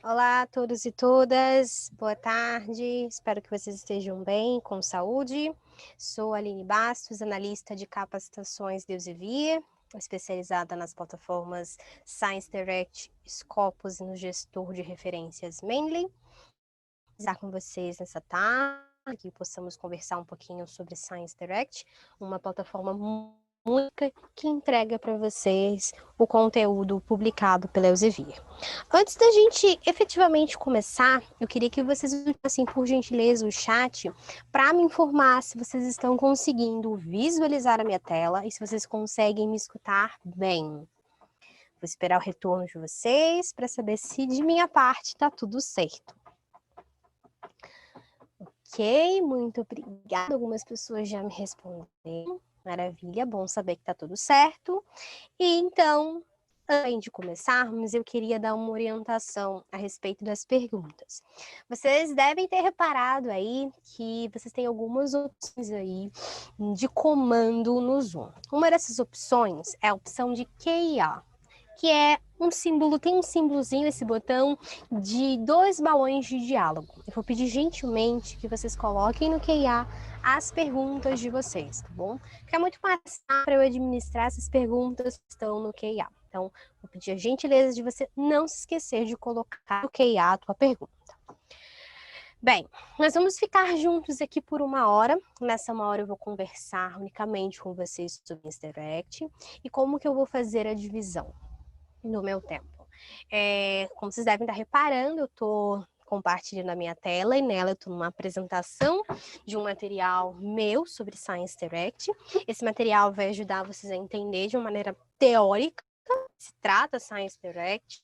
Olá a todos e todas, boa tarde, espero que vocês estejam bem, com saúde. Sou Aline Bastos, analista de capacitações de Elsevier, especializada nas plataformas Science Direct, Scopus e no gestor de referências Mendeley. Estar com vocês nessa tarde, que possamos conversar um pouquinho sobre Science Direct, uma plataforma única que entrega para vocês o conteúdo publicado pela Elsevier. Antes da gente efetivamente começar, eu queria que vocês usassem, por gentileza, o chat para me informar se vocês estão conseguindo visualizar a minha tela e se vocês conseguem me escutar bem. Vou esperar o retorno de vocês para saber se de minha parte está tudo certo. Ok, muito obrigada. Algumas pessoas já me responderam. Maravilha, bom saber que está tudo certo. E então, antes de começarmos, eu queria dar uma orientação a respeito das perguntas. Vocês devem ter reparado aí que vocês têm algumas opções aí de comando no Zoom. Uma dessas opções é a opção de QIA, que é um símbolo, tem um símbolozinho, esse botão, de 2 balões de diálogo. Eu vou pedir gentilmente que vocês coloquem no QIA as perguntas de vocês, tá bom? Fica muito mais fácil para eu administrar essas perguntas que estão no QIA. Então, vou pedir a gentileza de você não se esquecer de colocar no QIA a tua pergunta. Bem, nós vamos ficar juntos aqui por 1 hora. Nessa 1 hora eu vou conversar unicamente com vocês sobre o Direct e como que eu vou fazer a divisão no meu tempo. Como vocês devem estar reparando, eu estou compartilhando a minha tela e nela eu estou numa apresentação de um material meu sobre Science Direct. Esse material vai ajudar vocês a entender de uma maneira teórica se trata Science Direct,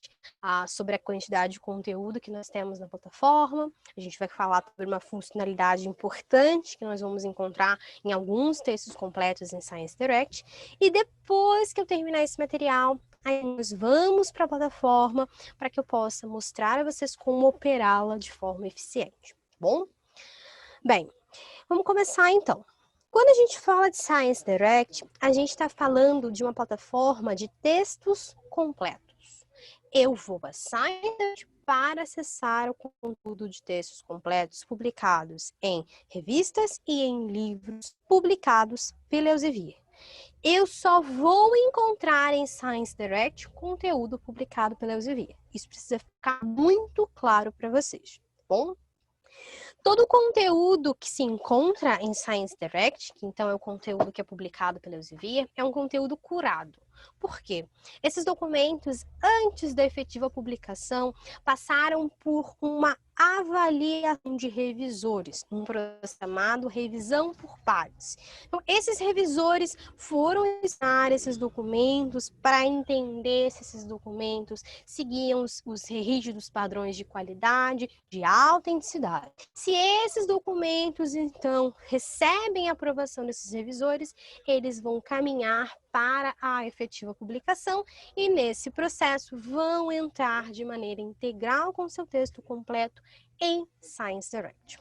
sobre a quantidade de conteúdo que nós temos na plataforma. A gente vai falar sobre uma funcionalidade importante que nós vamos encontrar em alguns textos completos em Science Direct. E depois que eu terminar esse material, aí nós vamos para a plataforma para que eu possa mostrar a vocês como operá-la de forma eficiente, tá bom? Bem, vamos começar então. Quando a gente fala de Science Direct, a gente está falando de uma plataforma de textos completos. Eu vou a Science Direct para acessar o conteúdo de textos completos publicados em revistas e em livros publicados pela Elsevier. Eu só vou encontrar em Science Direct conteúdo publicado pela Elsevier. Isso precisa ficar muito claro para vocês, tá bom? Todo o conteúdo que se encontra em Science Direct, que então é o conteúdo que é publicado pela Elsevier, é um conteúdo curado. Por quê? Esses documentos, antes da efetiva publicação, passaram por uma avaliação de revisores, um processo chamado revisão por pares. Então, esses revisores foram estudar esses documentos para entender se esses documentos seguiam os rígidos padrões de qualidade, de autenticidade. Se esses documentos, então, recebem a aprovação desses revisores, eles vão caminhar para a efetiva publicação e, nesse processo, vão entrar de maneira integral com seu texto completo em Science Direct.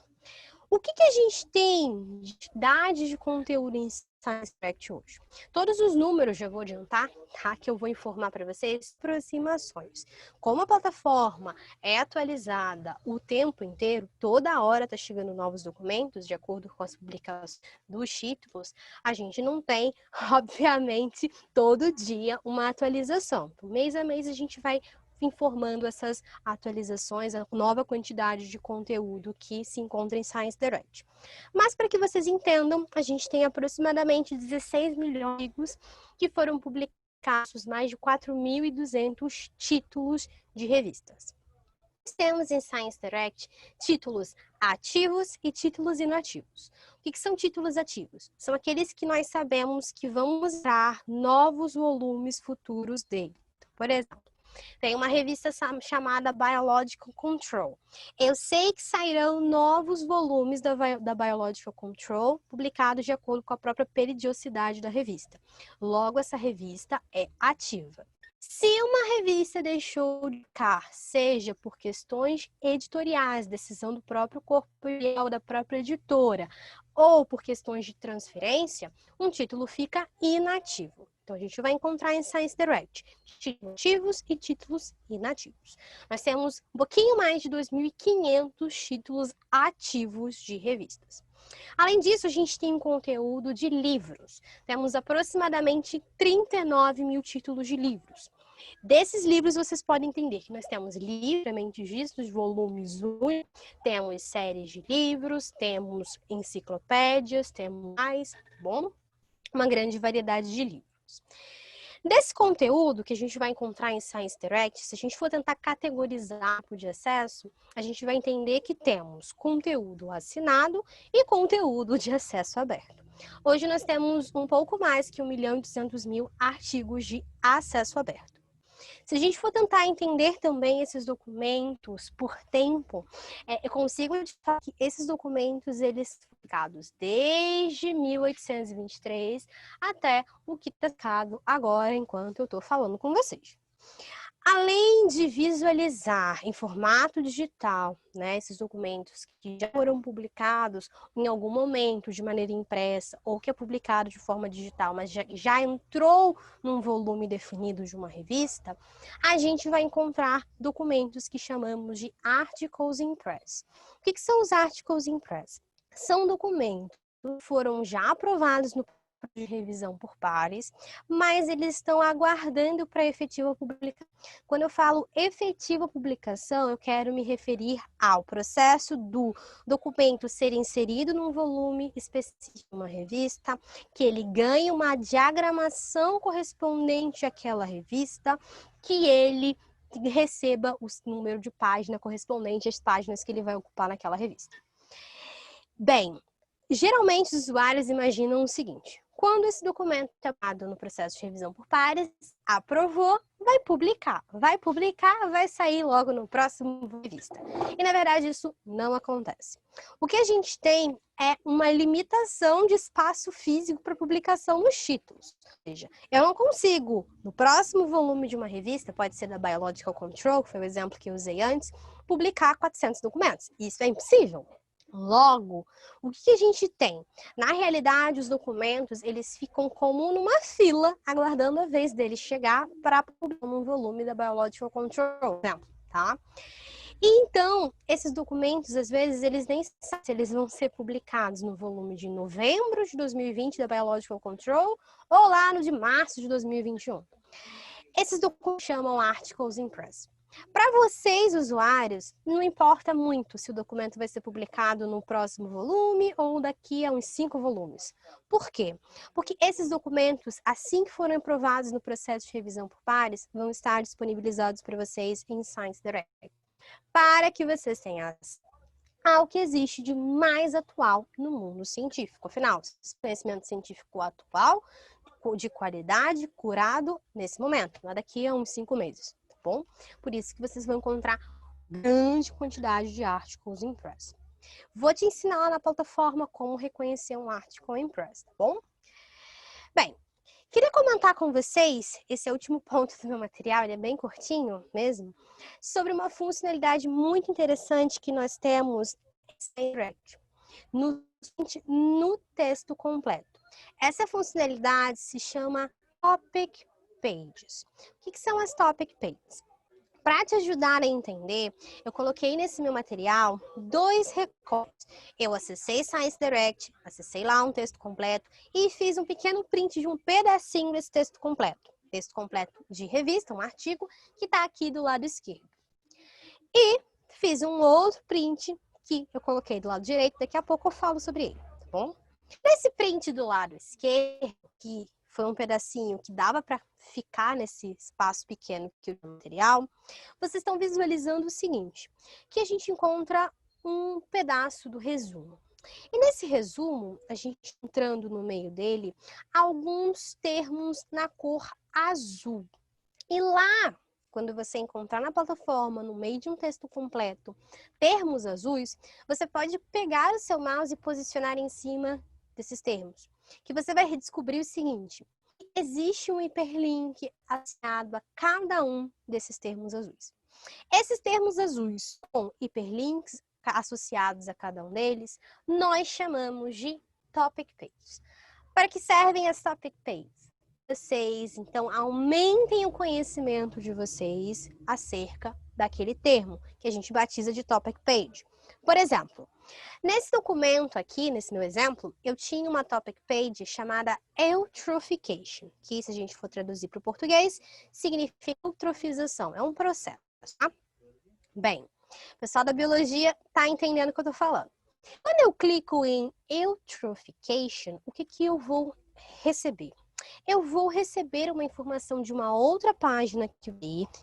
O que a gente tem de quantidade de conteúdo em Science Direct hoje? Todos os números, já vou adiantar, tá? Que eu vou informar para vocês, aproximações. Como a plataforma é atualizada o tempo inteiro, toda hora está chegando novos documentos, de acordo com as publicações dos títulos, a gente não tem, obviamente, todo dia uma atualização. Então, mês a mês a gente vai informando essas atualizações, a nova quantidade de conteúdo que se encontra em Science Direct. Mas para que vocês entendam, a gente tem aproximadamente 16 milhões de artigos que foram publicados, mais de 4.200 títulos de revistas. Temos em Science Direct títulos ativos e títulos inativos. O que são títulos ativos? São aqueles que nós sabemos que vamos dar novos volumes futuros dele. Por exemplo, tem uma revista chamada Biological Control. Eu sei que sairão novos volumes da Biological Control, publicados de acordo com a própria periodicidade da revista. Logo, essa revista é ativa. Se uma revista deixou de publicar, seja por questões editoriais, decisão do próprio corpo editorial, da própria editora, ou por questões de transferência, um título fica inativo. Então, a gente vai encontrar em Science Direct títulos ativos e títulos inativos. Nós temos um pouquinho mais de 2.500 títulos ativos de revistas. Além disso, a gente tem um conteúdo de livros. Temos aproximadamente 39 mil títulos de livros. Desses livros, vocês podem entender que nós temos livremente vistos, volumes 1, temos séries de livros, temos enciclopédias, temos mais, bom, uma grande variedade de livros. Desse conteúdo que a gente vai encontrar em Science Direct, se a gente for tentar categorizar por de acesso, a gente vai entender que temos conteúdo assinado e conteúdo de acesso aberto. Hoje nós temos um pouco mais que 1.200.000 artigos de acesso aberto. Se a gente for tentar entender também esses documentos por tempo, eu consigo falar que esses documentos, eles são publicados desde 1823 até o que está publicado agora, enquanto eu estou falando com vocês. Além de visualizar em formato digital, né, esses documentos que já foram publicados em algum momento de maneira impressa ou que é publicado de forma digital, mas já entrou num volume definido de uma revista, a gente vai encontrar documentos que chamamos de Articles in Press. O que são os Articles in Press? São documentos que foram já aprovados no de revisão por pares, mas eles estão aguardando para efetiva publicação. Quando eu falo efetiva publicação, eu quero me referir ao processo do documento ser inserido num volume específico de uma revista, que ele ganhe uma diagramação correspondente àquela revista, que ele receba o número de página correspondente às páginas que ele vai ocupar naquela revista. Bem, geralmente os usuários imaginam o seguinte: quando esse documento é aprovado no processo de revisão por pares, aprovou, vai publicar, vai sair logo no próximo revista. E na verdade isso não acontece. O que a gente tem é uma limitação de espaço físico para publicação nos títulos. Ou seja, eu não consigo, no próximo volume de uma revista, pode ser da Biological Control, que foi o exemplo que eu usei antes, publicar 400 documentos. Isso é impossível. Logo, o que a gente tem? Na realidade, os documentos, eles ficam como numa fila, aguardando a vez deles chegar para publicar um volume da Biological Control, tá? E então, esses documentos, às vezes, eles nem sabem se eles vão ser publicados no volume de novembro de 2020 da Biological Control ou lá no de março de 2021. Esses documentos chamam Articles in Press. Para vocês, usuários, não importa muito se o documento vai ser publicado no próximo volume ou daqui a uns 5 volumes. Por quê? Porque esses documentos, assim que forem aprovados no processo de revisão por pares, vão estar disponibilizados para vocês em Science Direct, para que vocês tenham acesso ao que existe de mais atual no mundo científico. Afinal, conhecimento científico atual, de qualidade, curado nesse momento, não é daqui a uns 5 meses. Bom? Por isso que vocês vão encontrar grande quantidade de articles in press. Vou te ensinar lá na plataforma como reconhecer um article in press, tá bom? Bem, queria comentar com vocês, esse é o último ponto do meu material, ele é bem curtinho mesmo, sobre uma funcionalidade muito interessante que nós temos no texto completo. Essa funcionalidade se chama Topic Pages. O que são as Topic Pages? Para te ajudar a entender, eu coloquei nesse meu material 2 recortes. Eu acessei Science Direct, acessei lá um texto completo e fiz um pequeno print de um pedacinho desse texto completo. Texto completo de revista, um artigo, que está aqui do lado esquerdo. E fiz um outro print que eu coloquei do lado direito, daqui a pouco eu falo sobre ele, tá bom? Nesse print do lado esquerdo, que foi um pedacinho que dava para ficar nesse espaço pequeno que o material, vocês estão visualizando o seguinte, que a gente encontra um pedaço do resumo. E nesse resumo, a gente entrando no meio dele, alguns termos na cor azul. E lá, quando você encontrar na plataforma, no meio de um texto completo, termos azuis, você pode pegar o seu mouse e posicionar em cima desses termos, que você vai redescobrir o seguinte: existe um hiperlink associado a cada um desses termos azuis. Esses termos azuis com hiperlinks associados a cada um deles, nós chamamos de Topic Pages. Para que servem as Topic Pages? vocês, então aumentem o conhecimento de vocês acerca daquele termo, que a gente batiza de topic page. Por exemplo, nesse documento aqui, nesse meu exemplo, eu tinha uma topic page chamada eutrophication, que se a gente for traduzir para o português, significa eutrofização, é um processo, tá? Bem, o pessoal da biologia está entendendo o que eu estou falando. Quando eu clico em eutrophication, o que eu vou receber? Eu vou receber uma informação de uma outra página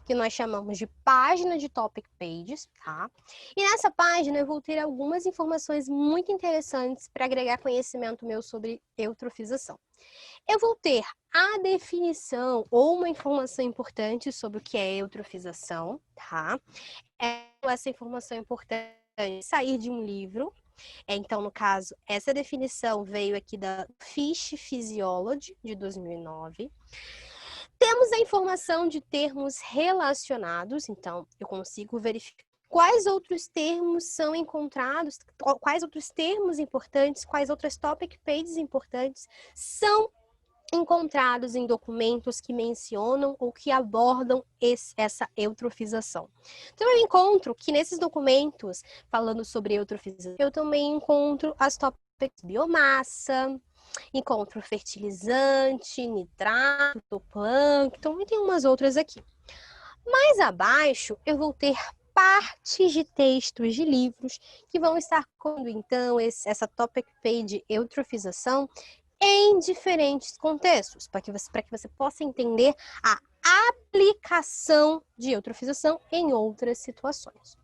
que nós chamamos de página de topic pages, tá? E nessa página eu vou ter algumas informações muito interessantes para agregar conhecimento meu sobre eutrofização. Eu vou ter a definição ou uma informação importante sobre o que é eutrofização, tá? Essa informação importante sair de um livro. Então, no caso, essa definição veio aqui da Fish Physiology, de 2009. Temos a informação de termos relacionados, então eu consigo verificar quais outros termos são encontrados, quais outros termos importantes, quais outras topic pages importantes são encontrados em documentos que mencionam ou que abordam essa eutrofização. Então, eu encontro que nesses documentos, falando sobre eutrofização, eu também encontro as tópicos biomassa, encontro fertilizante, nitrato, plâncton, e tem umas outras aqui. Mais abaixo, eu vou ter partes de textos de livros que vão estar contando, então, essa topic page eutrofização em diferentes contextos, para que você possa entender a aplicação de eutrofização em outras situações.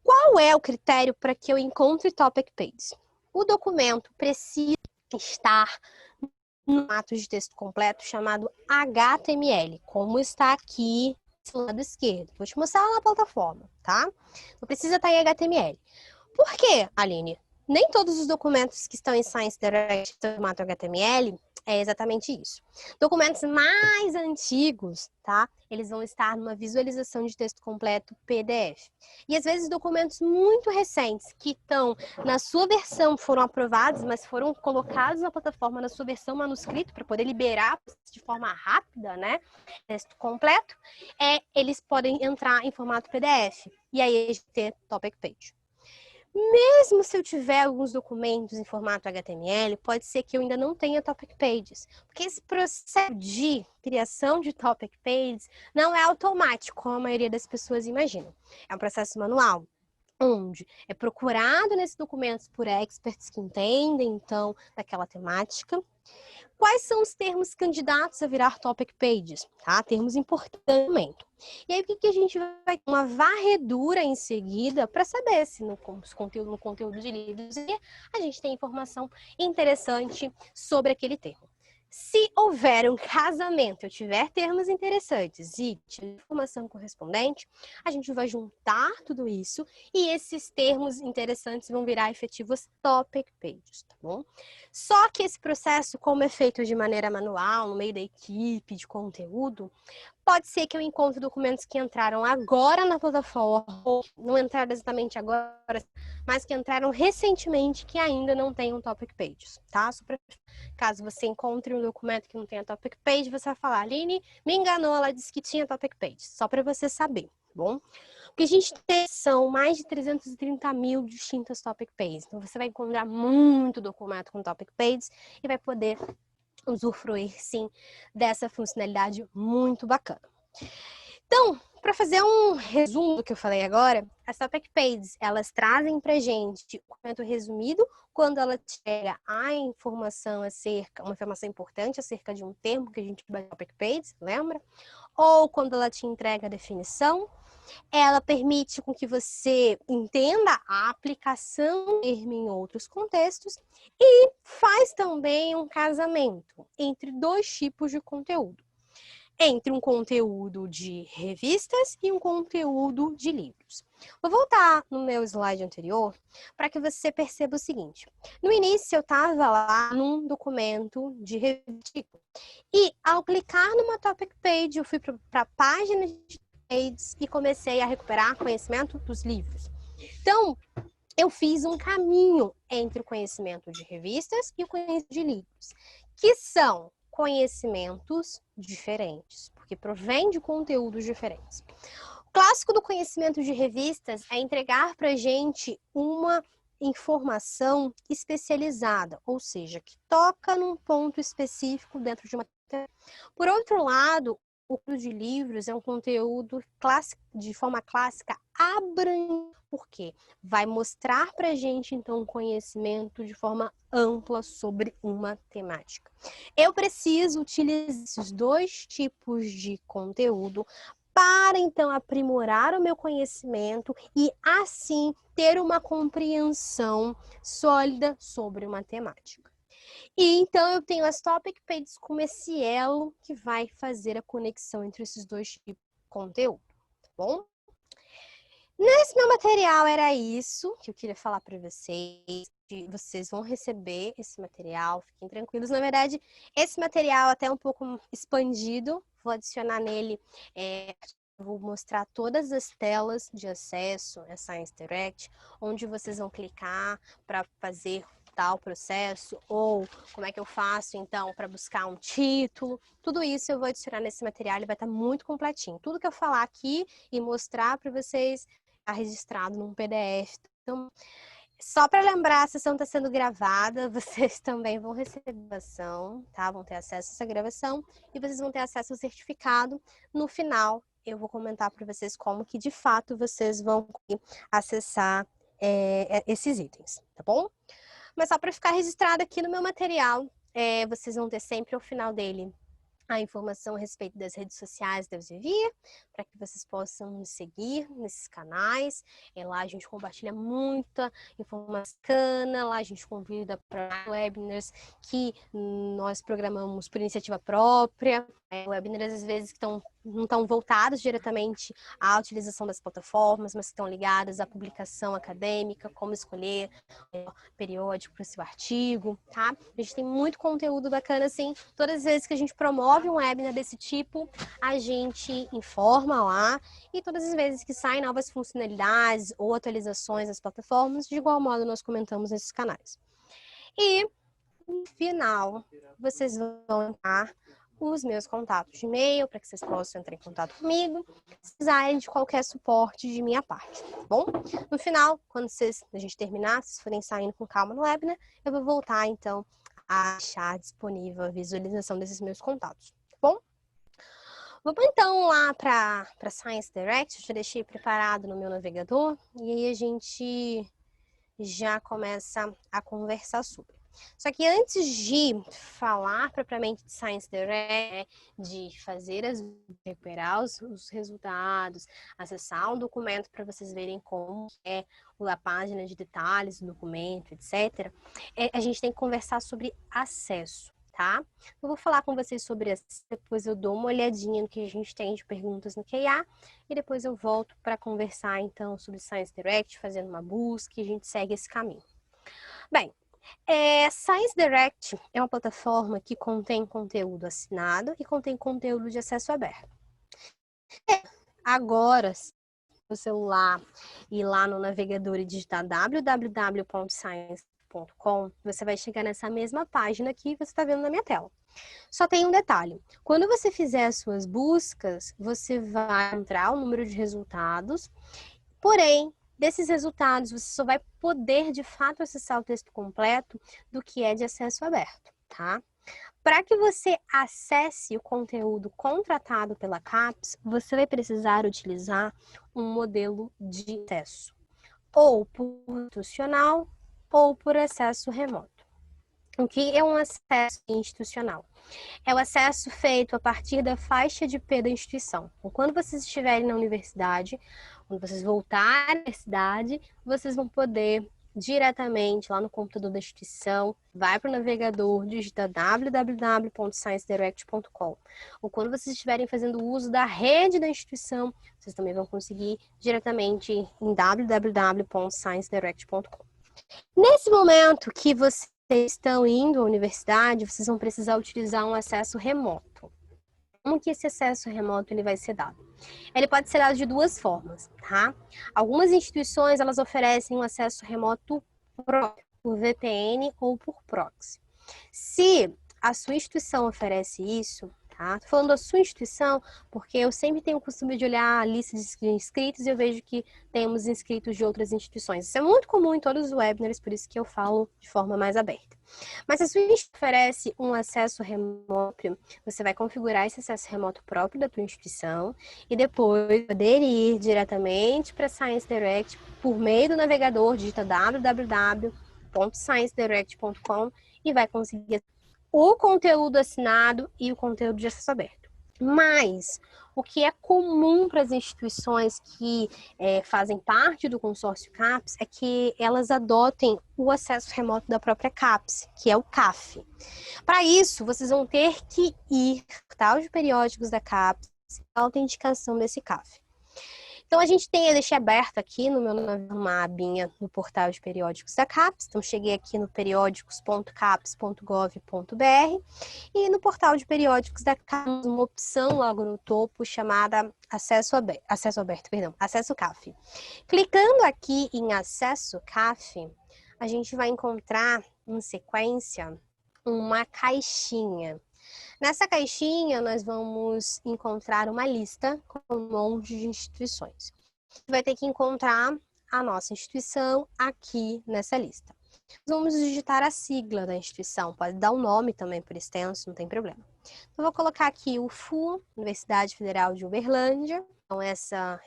Qual é o critério para que eu encontre topic pages? O documento precisa estar no formato de texto completo chamado HTML, como está aqui do lado esquerdo. Vou te mostrar lá na plataforma, tá? Não precisa estar em HTML. Por quê, Aline? Nem todos os documentos que estão em Science Direct em formato HTML é exatamente isso. Documentos mais antigos, tá? Eles vão estar numa visualização de texto completo PDF. E às vezes documentos muito recentes que estão na sua versão, foram aprovados, mas foram colocados na plataforma na sua versão manuscrito para poder liberar de forma rápida, né? Texto completo, eles podem entrar em formato PDF. E aí a gente tem topic page. Mesmo se eu tiver alguns documentos em formato HTML, pode ser que eu ainda não tenha topic pages, porque esse processo de criação de topic pages não é automático, como a maioria das pessoas imaginam. É um processo manual, onde é procurado nesses documentos por experts que entendem, então, daquela temática. Quais são os termos candidatos a virar topic pages, tá? Termos importantes. E aí, o que a gente vai ter? Uma varredura em seguida para saber se no conteúdo de livros a gente tem informação interessante sobre aquele termo. Se houver um casamento, eu tiver termos interessantes e tiver informação correspondente, a gente vai juntar tudo isso e esses termos interessantes vão virar efetivos topic pages, tá bom? Só que esse processo, como é feito de maneira manual, no meio da equipe de conteúdo, pode ser que eu encontre documentos que entraram agora na plataforma, ou não entraram exatamente agora, mas que entraram recentemente que ainda não tem um topic pages, tá? Caso você encontre um documento que não tenha topic page, você vai falar, Aline, me enganou, ela disse que tinha topic page, só para você saber, tá bom? O que a gente tem são mais de 330 mil distintas topic pages, então você vai encontrar muito documento com topic pages e vai poder usufruir, sim, dessa funcionalidade muito bacana. Então, para fazer um resumo do que eu falei agora, as topic pages, elas trazem pra gente o documento resumido quando ela chega a informação uma informação importante acerca de um termo que a gente vai topic pages, lembra? Ou quando ela te entrega a definição, ela permite com que você entenda a aplicação do termo em outros contextos e faz também um casamento entre dois tipos de conteúdo. Entre um conteúdo de revistas e um conteúdo de livros. Vou voltar no meu slide anterior para que você perceba o seguinte. No início eu estava lá num documento de revista e ao clicar numa topic page eu fui para a página de pages e comecei a recuperar conhecimento dos livros. Então, eu fiz um caminho entre o conhecimento de revistas e o conhecimento de livros, que são conhecimentos diferentes, porque provém de conteúdos diferentes. O clássico do conhecimento de revistas é entregar para a gente uma informação especializada, ou seja, que toca num ponto específico dentro de uma... Por outro lado, o curso de livros é um conteúdo clássico, de forma clássica, abrangente, porque vai mostrar para a gente, então, um conhecimento de forma ampla sobre uma temática. Eu preciso utilizar esses dois tipos de conteúdo para, então, aprimorar o meu conhecimento e, assim, ter uma compreensão sólida sobre uma temática. E então eu tenho as topic pages como esse elo que vai fazer a conexão entre esses dois tipos de conteúdo, tá bom? Nesse meu material era isso que eu queria falar para vocês. Vocês vão receber esse material, fiquem tranquilos. Na verdade, esse material até um pouco expandido, vou adicionar nele, eu vou mostrar todas as telas de acesso a Science Direct, onde vocês vão clicar para fazer tal processo, ou como é que eu faço, então, para buscar um título. Tudo isso eu vou adicionar nesse material, ele vai estar muito completinho. Tudo que eu falar aqui e mostrar para vocês está registrado num PDF. Então, só para lembrar, a sessão está sendo gravada, vocês também vão receber a gravação, tá? Vão ter acesso a essa gravação e vocês vão ter acesso ao certificado. No final, eu vou comentar para vocês como que, de fato, vocês vão acessar esses itens, tá bom? Mas só para ficar registrado aqui no meu material, vocês vão ter sempre ao final dele a informação a respeito das redes sociais da Elsevier, para que vocês possam nos seguir nesses canais. Lá a gente compartilha muita informação bacana, lá a gente convida para webinars que nós programamos por iniciativa própria, webinars às vezes que não estão voltados diretamente à utilização das plataformas, mas que estão ligadas à publicação acadêmica, como escolher periódico para o seu artigo, tá? A gente tem muito conteúdo bacana, assim, todas as vezes que a gente promove um webinar desse tipo, a gente informa lá, e todas as vezes que saem novas funcionalidades ou atualizações das plataformas, de igual modo nós comentamos nesses canais. E, no final, vocês vão entrar os meus contatos de e-mail, para que vocês possam entrar em contato comigo, se precisarem de qualquer suporte de minha parte, tá bom? No final, quando a gente terminar, se forem saindo com calma no webinar, eu vou voltar, então, a deixar disponível a visualização desses meus contatos, tá bom? Vamos, então, lá para Science Direct, eu já deixei preparado no meu navegador, e aí a gente já começa a conversar sobre. Só que antes de falar propriamente de Science Direct, de recuperar os resultados, acessar um documento para vocês verem como é a página de detalhes do documento, etc., a gente tem que conversar sobre acesso, tá? Eu vou falar com vocês sobre acesso, depois eu dou uma olhadinha no que a gente tem de perguntas no QA, e depois eu volto para conversar, então, sobre Science Direct, fazendo uma busca, e a gente segue esse caminho. Bem, Science Direct é uma plataforma que contém conteúdo assinado e contém conteúdo de acesso aberto. Agora, no celular e lá no navegador e digitar www.science.com, você vai chegar nessa mesma página que você está vendo na minha tela. Só tem um detalhe. Quando você fizer as suas buscas, você vai entrar o número de resultados, porém, desses resultados, você só vai poder, de fato, acessar o texto completo do que é de acesso aberto, tá? Para que você acesse o conteúdo contratado pela CAPES, você vai precisar utilizar um modelo de acesso, ou por institucional, ou por acesso remoto. O que é um acesso institucional? É o acesso feito a partir da faixa de IP da instituição. Então, quando vocês estiverem na universidade, quando vocês voltarem à universidade, vocês vão poder diretamente lá no computador da instituição, vai para o navegador, digita www.sciencedirect.com. Ou quando vocês estiverem fazendo uso da rede da instituição, vocês também vão conseguir diretamente em www.sciencedirect.com. Nesse momento que vocês estão indo à universidade, vocês vão precisar utilizar um acesso remoto. Como que esse acesso remoto ele vai ser dado? Ele pode ser dado de duas formas, tá? Algumas instituições, elas oferecem um acesso remoto próprio, por VPN ou por proxy. Se a sua instituição oferece isso, tá? Tô falando da sua instituição porque eu sempre tenho o costume de olhar a lista de inscritos e eu vejo que temos inscritos de outras instituições. Isso é muito comum em todos os webinars, por isso que eu falo de forma mais aberta. Mas se a sua instituição oferece um acesso remoto, você vai configurar esse acesso remoto próprio da tua instituição e depois poder ir diretamente para Science Direct por meio do navegador, digita www.sciencedirect.com e vai conseguir o conteúdo assinado e o conteúdo de acesso aberto. Mas o que é comum para as instituições que fazem parte do consórcio CAPES é que elas adotem o acesso remoto da própria CAPES, que é o CAF. Para isso, vocês vão ter que ir ao portal de periódicos da CAPES, a autenticação desse CAF. Então, a gente tem, eu deixei aberto aqui no meu uma abinha no portal de periódicos da CAPES. Então, cheguei aqui no periódicos.capes.gov.br e no portal de periódicos da CAPES, uma opção logo no topo chamada acesso CAF. Clicando aqui em acesso CAF, a gente vai encontrar em sequência uma caixinha. Nessa caixinha, nós vamos encontrar uma lista com um monte de instituições. Você vai ter que encontrar a nossa instituição aqui nessa lista. Vamos digitar a sigla da instituição, pode dar o nome também por extenso, não tem problema. Então, vou colocar aqui o FU, Universidade Federal de Uberlândia. Então,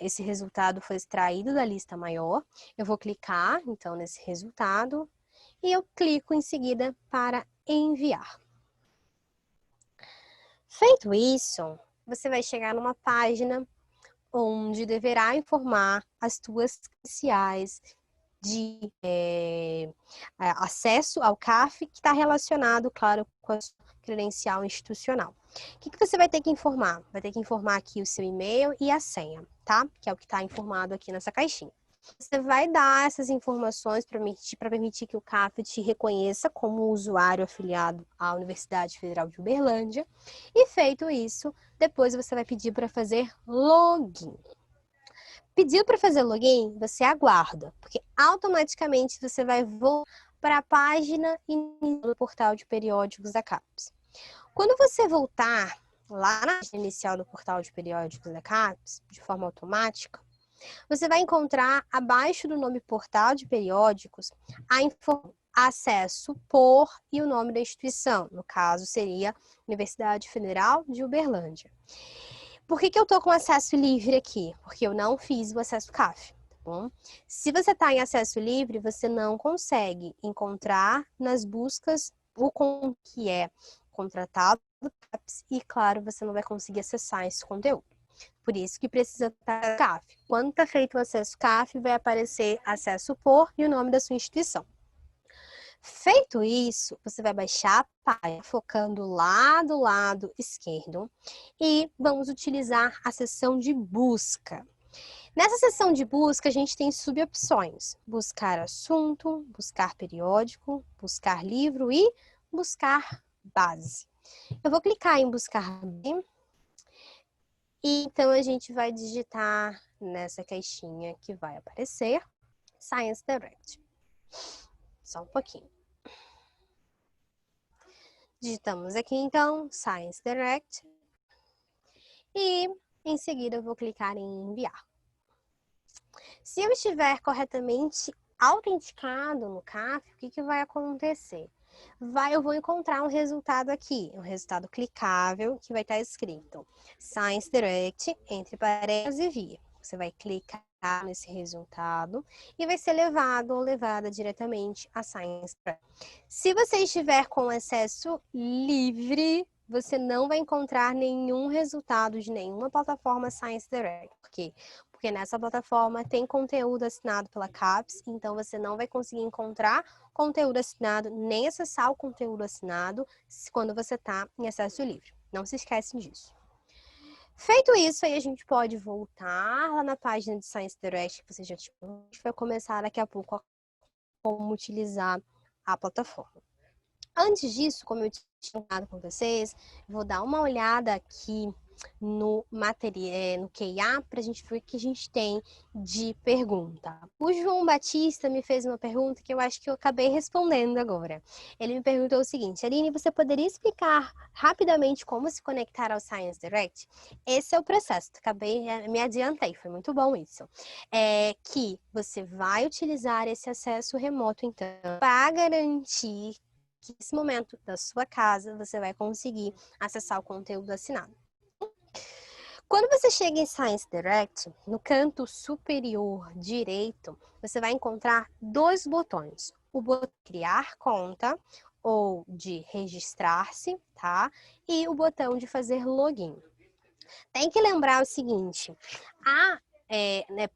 esse resultado foi extraído da lista maior. Eu vou clicar, então, nesse resultado e eu clico em seguida para enviar. Feito isso, você vai chegar numa página onde deverá informar as tuas credenciais de acesso ao CAF, que está relacionado, claro, com a sua credencial institucional. O que você vai ter que informar? Vai ter que informar aqui o seu e-mail e a senha, tá? Que é o que está informado aqui nessa caixinha. Você vai dar essas informações para permitir que o CAF te reconheça como usuário afiliado à Universidade Federal de Uberlândia. E feito isso, depois você vai pedir para fazer login. Pediu para fazer login, você aguarda, porque automaticamente você vai voltar para a página do portal de periódicos da CAPES. Quando você voltar lá na página inicial do portal de periódicos da CAPES, de forma automática, você vai encontrar abaixo do nome portal de periódicos acesso por e o nome da instituição. No caso, seria Universidade Federal de Uberlândia. Por que eu estou com acesso livre aqui? Porque eu não fiz o acesso CAF. Tá bom? Se você está em acesso livre, você não consegue encontrar nas buscas o que é contratado e, claro, você não vai conseguir acessar esse conteúdo. Por isso que precisa estar CAF. Quando está feito o acesso CAF, vai aparecer acesso por e o nome da sua instituição. Feito isso, você vai baixar a página focando lá do lado esquerdo e vamos utilizar a seção de busca. Nessa seção de busca, a gente tem subopções: buscar assunto, buscar periódico, buscar livro e buscar base. Eu vou clicar em buscar base. E então a gente vai digitar nessa caixinha que vai aparecer Science Direct. Só um pouquinho. Digitamos aqui então Science Direct e em seguida eu vou clicar em enviar. Se eu estiver corretamente autenticado no CAF, o que vai acontecer? Eu vou encontrar um resultado aqui, um resultado clicável, que vai estar escrito Science Direct, entre parênteses e via. Você vai clicar nesse resultado e vai ser levado ou levada diretamente a Science Direct. Se você estiver com acesso livre, você não vai encontrar nenhum resultado de nenhuma plataforma Science Direct. Por quê? Porque nessa plataforma tem conteúdo assinado pela CAPES, então você não vai conseguir encontrar conteúdo assinado, nem acessar o conteúdo assinado quando você está em acesso livre. Não se esquecem disso. Feito isso, aí a gente pode voltar lá na página de Science Direct que você já tinha. A gente vai começar daqui a pouco a como utilizar a plataforma. Antes disso, como eu tinha falado com vocês, vou dar uma olhada aqui no QIA para a gente ver o que a gente tem de pergunta. O João Batista me fez uma pergunta que eu acho que eu acabei respondendo agora. Ele me perguntou o seguinte: Aline, você poderia explicar rapidamente como se conectar ao Science Direct? Esse é o processo, me adiantei, foi muito bom isso. Que você vai utilizar esse acesso remoto, então, para garantir que nesse momento da sua casa você vai conseguir acessar o conteúdo assinado. Quando você chega em Science Direct, no canto superior direito, você vai encontrar dois botões. O botão de criar conta ou de registrar-se, tá? E o botão de fazer login. Tem que lembrar o seguinte,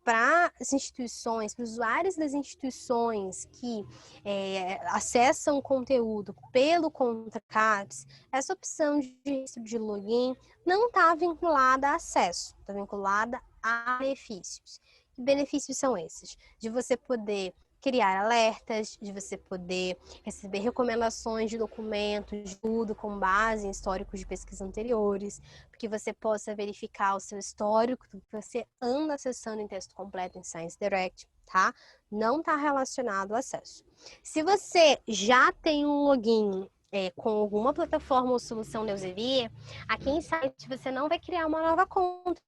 para as instituições, para os usuários das instituições que acessam o conteúdo pelo ContraCaps, essa opção de registro de login não está vinculada a acesso, está vinculada a benefícios. Que benefícios são esses? De você poder criar alertas, de você poder receber recomendações de documentos, de tudo com base em históricos de pesquisa anteriores, que você possa verificar o seu histórico, do que você anda acessando em texto completo em Science Direct, tá? Não está relacionado ao acesso. Se você já tem um login com alguma plataforma ou solução da Elsevier, aqui em Science você não vai criar uma nova conta.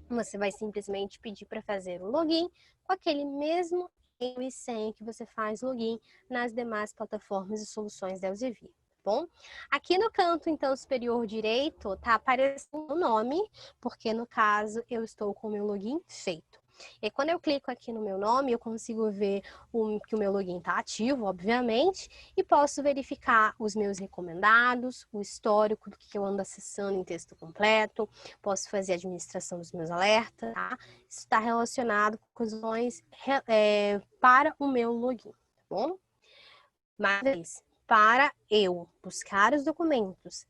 Você vai simplesmente pedir para fazer o login com aquele mesmo e-mail e senha que você faz login nas demais plataformas e soluções da Elsevier. Bom, aqui no canto, então, superior direito, tá aparecendo o nome, porque no caso eu estou com o meu login feito. E quando eu clico aqui no meu nome, eu consigo ver que o meu login está ativo, obviamente, e posso verificar os meus recomendados, o histórico do que eu ando acessando em texto completo, posso fazer a administração dos meus alertas, tá? Isso está relacionado com questões para o meu login, tá bom? Mas, para eu buscar os documentos,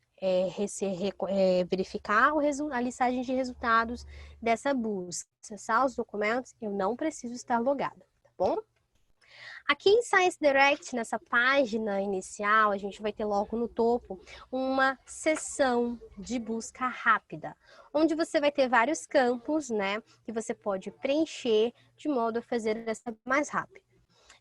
verificar a listagem de resultados dessa busca, acessar os documentos, eu não preciso estar logada, tá bom? Aqui em Science Direct, nessa página inicial, a gente vai ter logo no topo uma seção de busca rápida, onde você vai ter vários campos, né, que você pode preencher de modo a fazer essa mais rápida.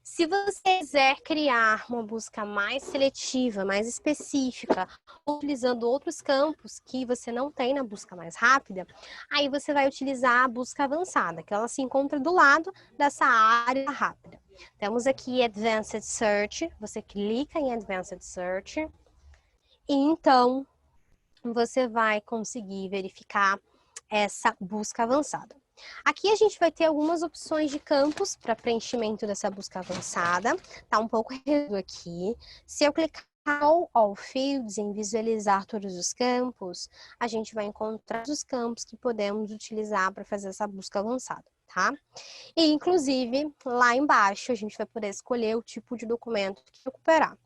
Se você quiser criar uma busca mais seletiva, mais específica, utilizando outros campos que você não tem na busca mais rápida, aí você vai utilizar a busca avançada, que ela se encontra do lado dessa área rápida. Temos aqui Advanced Search, você clica em Advanced Search e então você vai conseguir verificar essa busca avançada. Aqui a gente vai ter algumas opções de campos para preenchimento dessa busca avançada. Tá um pouco reduzido aqui. Se eu clicar All Fields em visualizar todos os campos, a gente vai encontrar os campos que podemos utilizar para fazer essa busca avançada, tá? E, inclusive, lá embaixo a gente vai poder escolher o tipo de documento que recuperar.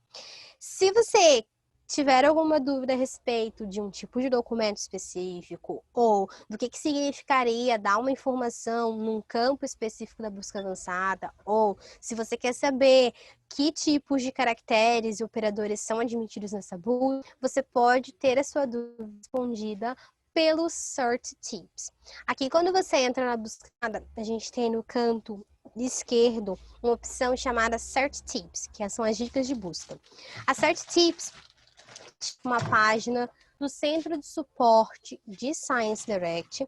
Se você tiver alguma dúvida a respeito de um tipo de documento específico ou do que significaria dar uma informação num campo específico da busca avançada, ou se você quer saber que tipos de caracteres e operadores são admitidos nessa busca, você pode ter a sua dúvida respondida pelos Search Tips. Aqui, quando você entra na buscada, a gente tem no canto esquerdo uma opção chamada Search Tips, que são as dicas de busca. A Search Tips é uma página do Centro de Suporte de Science Direct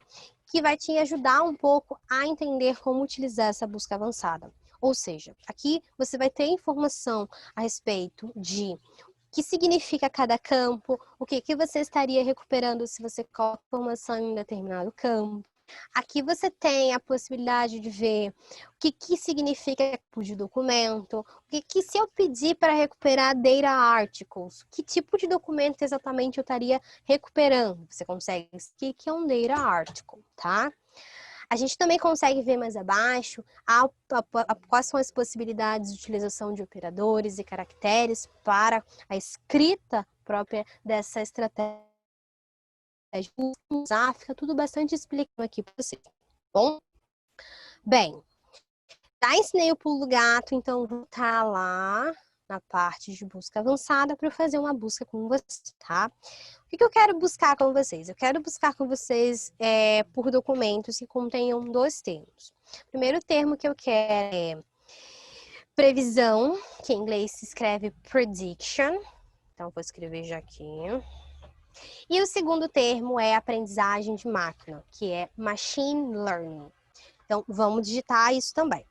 que vai te ajudar um pouco a entender como utilizar essa busca avançada. Ou seja, aqui você vai ter informação a respeito de o que significa cada campo, o que você estaria recuperando se você coloca informação em um determinado campo. Aqui você tem a possibilidade de ver o que significa tipo de documento, o que se eu pedir para recuperar data articles, que tipo de documento exatamente eu estaria recuperando. Você consegue ver o que é um data article, tá? A gente também consegue ver mais abaixo quais são as possibilidades de utilização de operadores e caracteres para a escrita própria dessa estratégia. Usar, fica tudo bastante explicado aqui para vocês, bom? Bem, já ensinei o pulo do gato, então vou estar lá na parte de busca avançada para fazer uma busca com você, tá? O O que eu quero buscar com vocês? Eu quero buscar com vocês por documentos que contenham dois termos. O primeiro termo que eu quero é previsão, que em inglês se escreve prediction. Então, vou escrever já aqui. E o segundo termo é aprendizagem de máquina, que é machine learning. Então, vamos digitar isso também.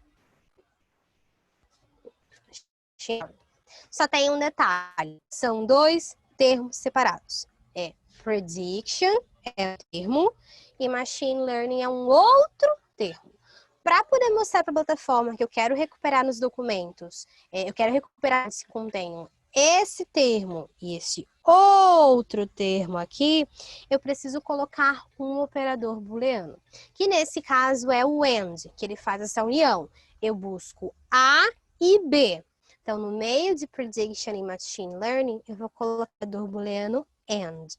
Só tem um detalhe, são dois termos separados. É prediction, é um termo, e machine learning é um outro termo. Para poder mostrar para a plataforma que eu quero recuperar nos documentos, eu quero recuperar se contenham esse termo e esse outro termo aqui, eu preciso colocar um operador booleano, que nesse caso é o AND, que ele faz essa união. Eu busco A e B. Então, no meio de prediction e machine learning, eu vou colocar o operador booleano AND.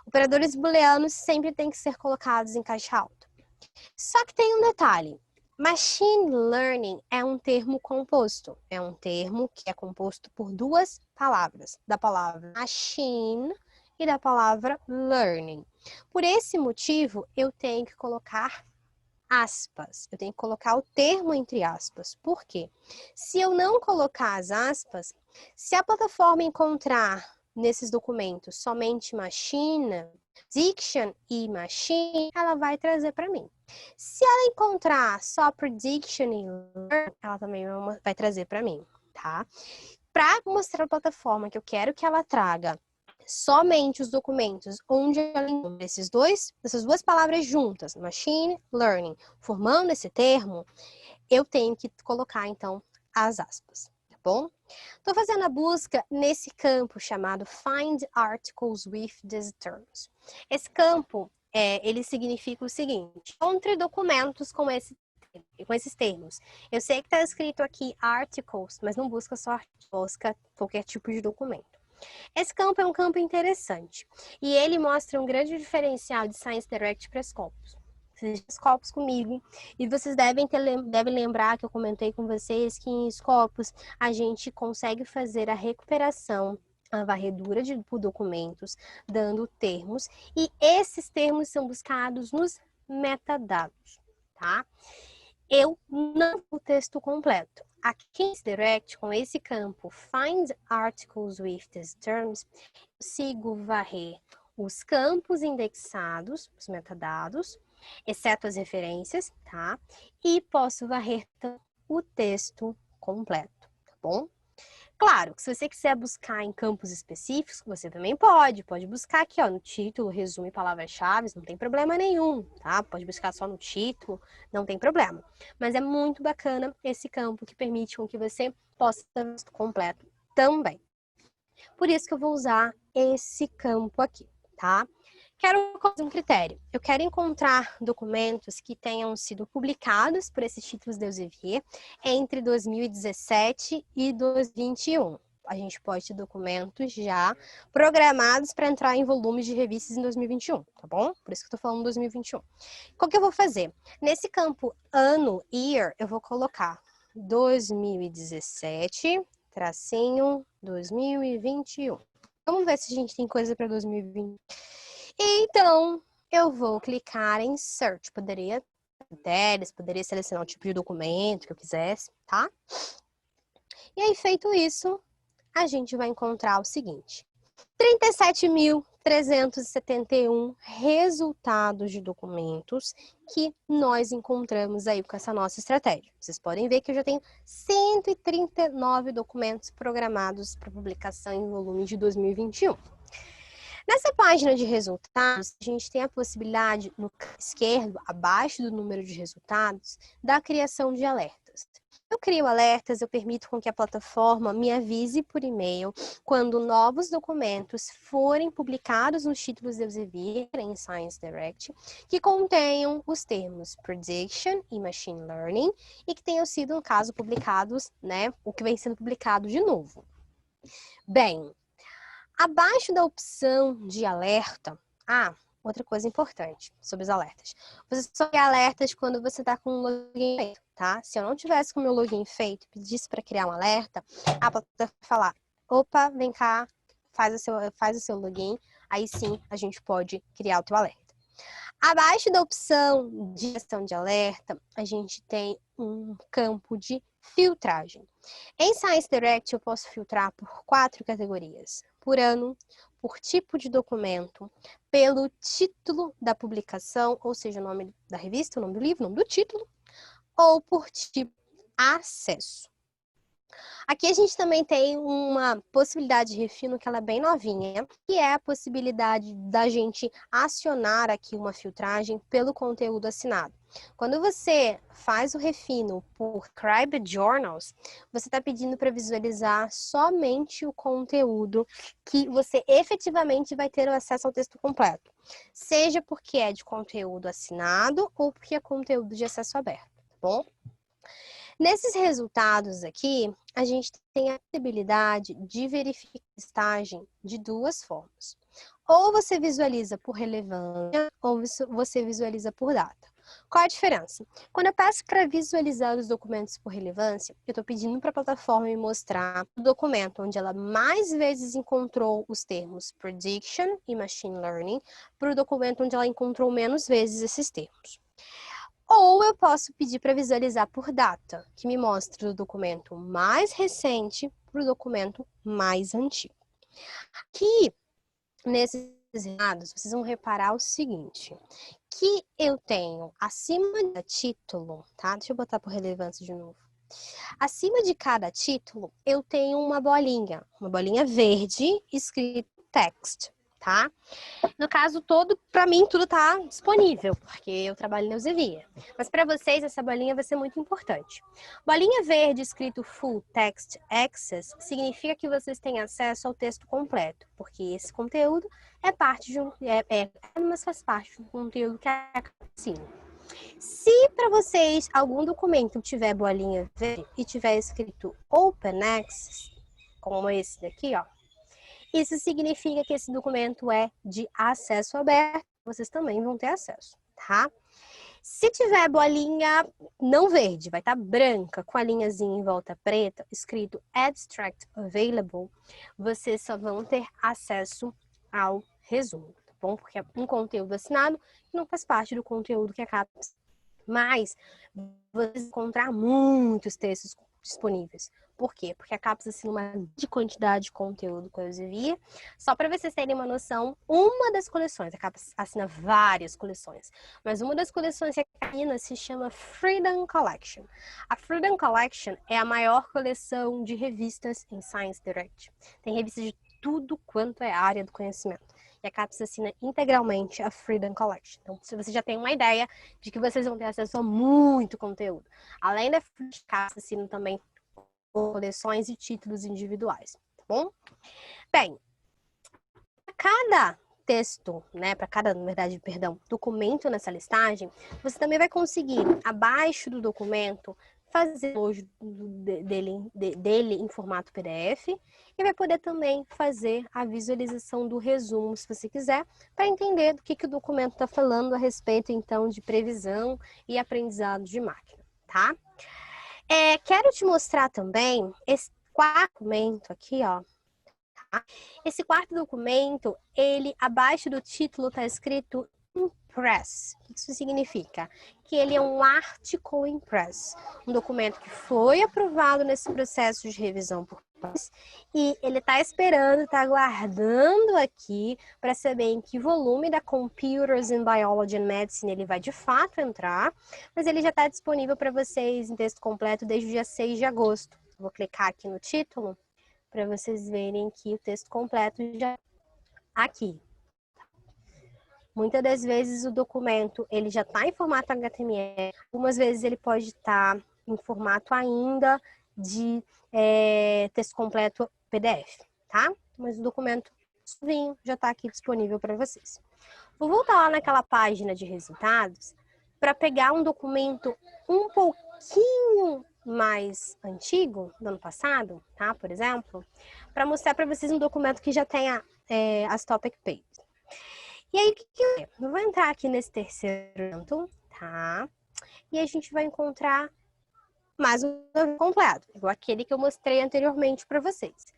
Operadores booleanos sempre têm que ser colocados em caixa alta. Só que tem um detalhe. Machine learning é um termo composto. É um termo que é composto por duas palavras. Da palavra machine e da palavra learning. Por esse motivo, eu tenho que colocar aspas. Eu tenho que colocar o termo entre aspas. Por quê? Se eu não colocar as aspas, se a plataforma encontrar nesses documentos somente machine, diction e machine, ela vai trazer para mim. Se ela encontrar só prediction e learn, ela também vai trazer para mim, tá? Para mostrar para a plataforma que eu quero que ela traga somente os documentos onde ela encontra essas duas palavras juntas, machine learning, formando esse termo, eu tenho que colocar, então, as aspas, tá bom? Estou fazendo a busca nesse campo chamado Find Articles with these terms. Esse campo, ele significa o seguinte, encontre documentos com esses termos. Eu sei que está escrito aqui articles, mas não busca só artigos, busca qualquer tipo de documento. Esse campo é um campo interessante e ele mostra um grande diferencial de Science Direct para Scopus. Vocês Scopus comigo e vocês devem lembrar que eu comentei com vocês que em Scopus a gente consegue fazer a recuperação, a varredura por documentos, dando termos e esses termos são buscados nos metadados, tá? Eu não o texto completo. Aqui em Direct, com esse campo Find Articles with these terms, eu consigo varrer os campos indexados, os metadados, exceto as referências, tá? E posso varrer o texto completo, tá bom? Claro, que se você quiser buscar em campos específicos, você também pode buscar aqui, ó, no título, resumo e palavras-chave, não tem problema nenhum, tá? Pode buscar só no título, não tem problema. Mas é muito bacana esse campo que permite com que você possa ter o texto completo também. Por isso que eu vou usar esse campo aqui, tá? Quero fazer um critério. Eu quero encontrar documentos que tenham sido publicados por esses títulos de Elsevier entre 2017 e 2021. A gente pode ter documentos já programados para entrar em volumes de revistas em 2021, tá bom? Por isso que eu tô falando 2021. Qual que eu vou fazer? Nesse campo ano, year, eu vou colocar 2017, tracinho, 2021. Vamos ver se a gente tem coisa para 2020. Então, eu vou clicar em Search. Poderia selecionar o tipo de documento que eu quisesse, tá? E aí, feito isso, a gente vai encontrar o seguinte. 37.371 resultados de documentos que nós encontramos aí com essa nossa estratégia. Vocês podem ver que eu já tenho 139 documentos programados para publicação em volume de 2021. Nessa página de resultados, a gente tem a possibilidade, no canto esquerdo, abaixo do número de resultados, da criação de alertas. Eu crio alertas, eu permito com que a plataforma me avise por e-mail quando novos documentos forem publicados nos títulos de Elsevier em Science Direct, que contenham os termos prediction e machine learning e que tenham sido, no caso, publicados, né, o que vem sendo publicado de novo. Bem, abaixo da opção de alerta, outra coisa importante sobre os alertas. Você só quer alertas quando você está com o login feito, tá? Se eu não tivesse com o meu login feito e pedisse para criar um alerta, a plataforma vai falar, opa, vem cá, faz o seu login, aí sim a gente pode criar o teu alerta. Abaixo da opção de gestão de alerta, a gente tem um campo de filtragem. Em Science Direct, eu posso filtrar por 4 categorias: por ano, por tipo de documento, pelo título da publicação, ou seja, o nome da revista, o nome do livro, o nome do título, ou por tipo acesso. Aqui a gente também tem uma possibilidade de refino que ela é bem novinha, que é a possibilidade da gente acionar aqui uma filtragem pelo conteúdo assinado. Quando você faz o refino por Scribed Journals, você está pedindo para visualizar somente o conteúdo que você efetivamente vai ter acesso ao texto completo, seja porque é de conteúdo assinado ou porque é conteúdo de acesso aberto, tá bom? Nesses resultados aqui, a gente tem a possibilidade de verificar a listagem de 2 formas. Ou você visualiza por relevância, ou você visualiza por data. Qual a diferença? Quando eu peço para visualizar os documentos por relevância, eu estou pedindo para a plataforma me mostrar o documento onde ela mais vezes encontrou os termos prediction e machine learning, para o documento onde ela encontrou menos vezes esses termos. Ou eu posso pedir para visualizar por data, que me mostra o documento mais recente para o documento mais antigo. Aqui, nesses dados, vocês vão reparar o seguinte, que eu tenho acima de título, tá? Deixa eu botar por relevância de novo. Acima de cada título, eu tenho uma bolinha verde escrito text, tá? No caso todo, para mim, tudo tá disponível, porque eu trabalho em Elsevier. Mas para vocês, essa bolinha vai ser muito importante. Bolinha verde escrito Full Text Access significa que vocês têm acesso ao texto completo, porque esse conteúdo é parte de mas faz parte do conteúdo que é ensino. Se para vocês algum documento tiver bolinha verde e tiver escrito Open Access, como esse daqui, ó, isso significa que esse documento é de acesso aberto, vocês também vão ter acesso, tá? Se tiver bolinha não verde, vai estar branca, com a linhazinha em volta preta, escrito Abstract Available, vocês só vão ter acesso ao resumo, tá bom? Porque é um conteúdo assinado que não faz parte do conteúdo que acaba. Mas vocês vão encontrar muitos textos disponíveis. Por quê? Porque a CAPES assina uma grande quantidade de conteúdo com a Elsevier. Só para vocês terem uma noção, uma das coleções, a CAPES assina várias coleções, mas uma das coleções que assina se chama Freedom Collection. A Freedom Collection é a maior coleção de revistas em Science Direct. Tem revistas de tudo quanto é área do conhecimento. E a CAPES assina integralmente a Freedom Collection. Então, se você já tem uma ideia de que vocês vão ter acesso a muito conteúdo. Além da CAPES assina também coleções e títulos individuais, tá bom? Bem, para cada texto, né, para cada, na verdade, perdão, documento nessa listagem, você também vai conseguir, abaixo do documento, fazer hoje dele em formato PDF e vai poder também fazer a visualização do resumo, se você quiser, para entender do que o documento está falando a respeito, então, de previsão e aprendizado de máquina, tá? Quero te mostrar também esse quarto documento aqui, ó. Tá? Esse quarto documento, ele, abaixo do título, está escrito Impress. O que isso significa? Que ele é um Article Impress, um documento que foi aprovado nesse processo de revisão por pares, e ele está esperando, está aguardando aqui para saber em que volume da Computers in Biology and Medicine ele vai de fato entrar, mas ele já está disponível para vocês em texto completo desde o dia 6 de agosto. Vou clicar aqui no título para vocês verem que o texto completo já aqui. Muitas das vezes o documento ele já está em formato HTML, algumas vezes ele pode estar em formato ainda de texto completo PDF, tá? Mas o documento já está aqui disponível para vocês. Vou voltar lá naquela página de resultados para pegar um documento um pouquinho mais antigo, do ano passado, tá? Por exemplo, para mostrar para vocês um documento que já tenha as topic pages. E aí, o que eu vou entrar aqui nesse terceiro ponto, tá? E a gente vai encontrar mais um completo, igual aquele que eu mostrei anteriormente para vocês.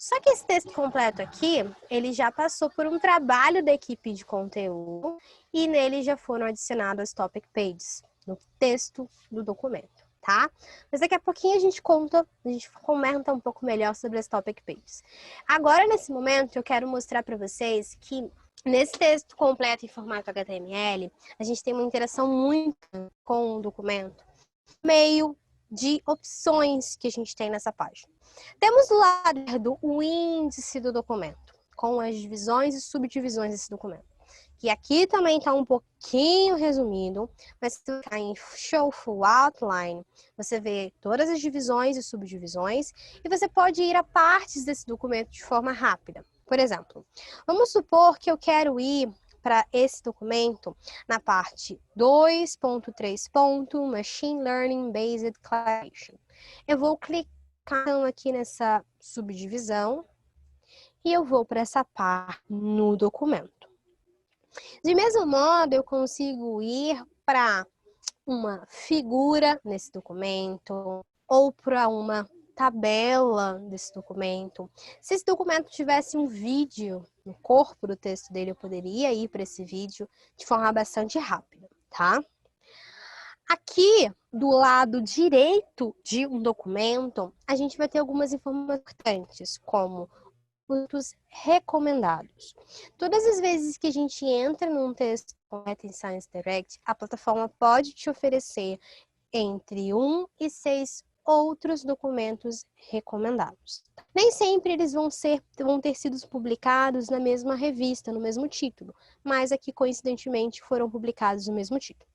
Só que esse texto completo aqui, ele já passou por um trabalho da equipe de conteúdo e nele já foram adicionadas as topic pages no texto do documento, tá? Mas daqui a pouquinho a gente comenta um pouco melhor sobre as topic pages. Agora, nesse momento, eu quero mostrar para vocês que nesse texto completo em formato HTML, a gente tem uma interação muito com o documento, meio de opções que a gente tem nessa página. Temos do lado o índice do documento, com as divisões e subdivisões desse documento, que aqui também está um pouquinho resumido, mas se você clicar em Show Full Outline, você vê todas as divisões e subdivisões, e você pode ir a partes desse documento de forma rápida. Por exemplo, vamos supor que eu quero ir para esse documento na parte 2.3. Machine Learning Based Classification. Eu vou clicar então aqui nessa subdivisão e eu vou para essa parte no documento. De mesmo modo, eu consigo ir para uma figura nesse documento ou para uma tabela desse documento. Se esse documento tivesse um vídeo no corpo do texto dele, eu poderia ir para esse vídeo de forma bastante rápida, tá? Aqui, do lado direito de um documento, a gente vai ter algumas informações importantes, como os recomendados. Todas as vezes que a gente entra num texto completo em Science Direct, a plataforma pode te oferecer entre 1 e 6 outros documentos recomendados. Nem sempre eles vão ter sido publicados na mesma revista, no mesmo título, mas aqui, coincidentemente, foram publicados no mesmo título.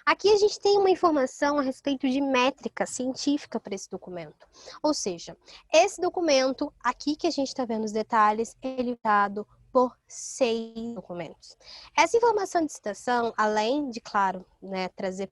Aqui a gente tem uma informação a respeito de métrica científica para esse documento. Ou seja, esse documento, aqui que a gente está vendo os detalhes, ele é dado por 6 documentos. Essa informação de citação, além de, claro, né, trazer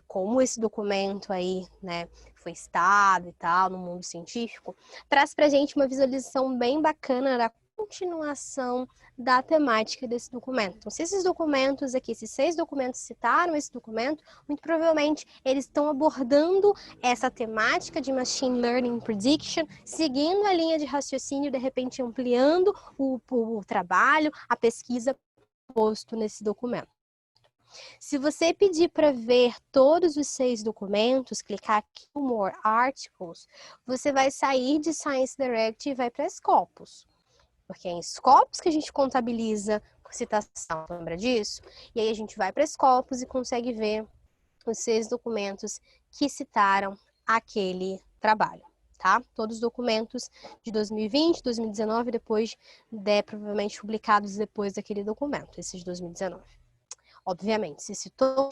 como esse documento aí, né, foi citado e tal, no mundo científico, traz para a gente uma visualização bem bacana da continuação da temática desse documento. Então, se esses documentos aqui, esses 6 documentos citaram esse documento, muito provavelmente eles estão abordando essa temática de Machine Learning Prediction, seguindo a linha de raciocínio, de repente ampliando o trabalho, a pesquisa posto nesse documento. Se você pedir para ver todos os 6 documentos, clicar aqui no More Articles, você vai sair de Science Direct e vai para Scopus. Porque é em Scopus que a gente contabiliza por citação, lembra disso? E aí a gente vai para Scopus e consegue ver os 6 documentos que citaram aquele trabalho, tá? Todos os documentos de 2020, 2019, provavelmente publicados depois daquele documento, esses de 2019. Obviamente, se citou.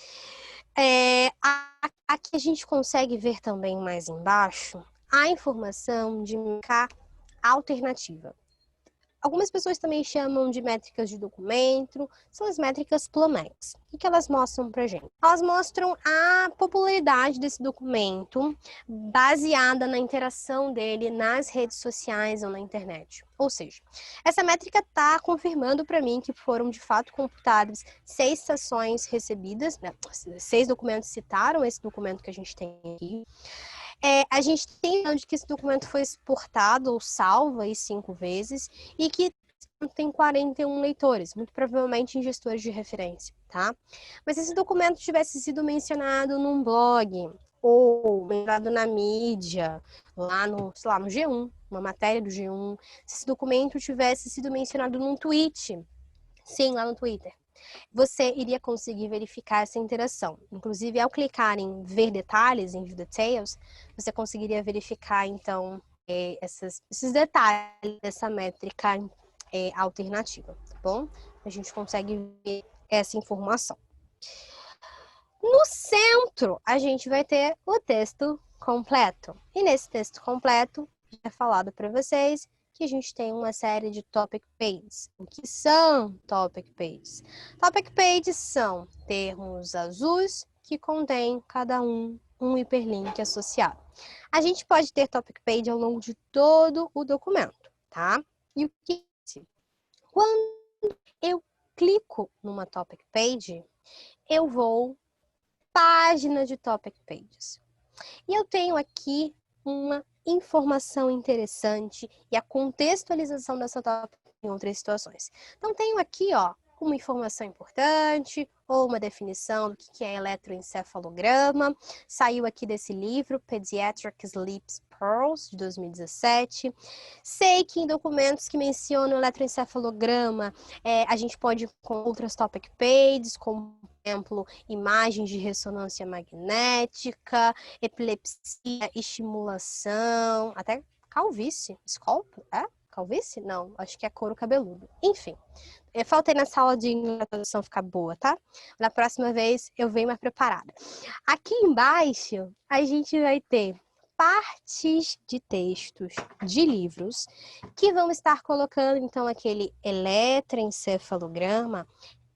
Aqui a gente consegue ver também mais embaixo a informação de mercado alternativa. Algumas pessoas também chamam de métricas de documento, são as métricas Plumex. O que elas mostram pra gente? Elas mostram a popularidade desse documento baseada na interação dele nas redes sociais ou na internet. Ou seja, essa métrica está confirmando para mim que foram de fato computadas 6 citações recebidas, né? 6 documentos citaram esse documento que a gente tem aqui. A gente tem onde que esse documento foi exportado ou salvo aí 5 vezes e que tem 41 leitores, muito provavelmente em gestores de referência, tá? Mas se esse documento tivesse sido mencionado num blog ou mencionado na mídia, lá no, sei lá, no G1, uma matéria do G1, se esse documento tivesse sido mencionado num tweet, sim, lá no Twitter, você iria conseguir verificar essa interação. Inclusive, ao clicar em ver detalhes, em View Details, você conseguiria verificar, então, esses detalhes dessa métrica alternativa, tá bom? A gente consegue ver essa informação. No centro, a gente vai ter o texto completo. E nesse texto completo, é falado para vocês que a gente tem uma série de topic pages. O que são topic pages? Topic pages são termos azuis que contêm cada um hiperlink associado. A gente pode ter topic page ao longo de todo o documento, tá? E o que é? Quando eu clico numa topic page, eu vou página de topic pages. E eu tenho aqui uma informação interessante e a contextualização dessa tópica em outras situações. Então, tenho aqui, ó, uma informação importante ou uma definição do que é eletroencefalograma. Saiu aqui desse livro, Pediatric Sleep Pearls, de 2017. Sei que em documentos que mencionam eletroencefalograma, a gente pode ir com outras topic pages, como, por exemplo, imagens de ressonância magnética, epilepsia, estimulação, até calvície, escolpo, calvície? Não, acho que é couro cabeludo. Enfim, eu faltei nessa aula de inglês, a tradução ficar boa, tá? Na próxima vez eu venho mais preparada. Aqui embaixo, a gente vai ter partes de textos de livros que vão estar colocando, então, aquele eletroencefalograma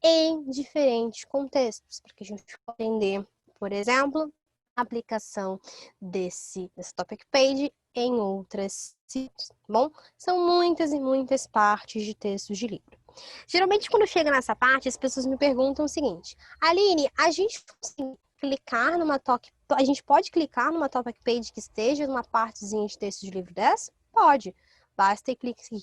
em diferentes contextos, para que a gente possa entender, por exemplo, a aplicação dessa topic page em outras sítios, tá bom? São muitas e muitas partes de textos de livro. Geralmente, quando chega nessa parte, as pessoas me perguntam o seguinte: Aline, a gente pode clicar numa topic page que esteja numa partezinha de texto de livro dessa? Pode. Basta ir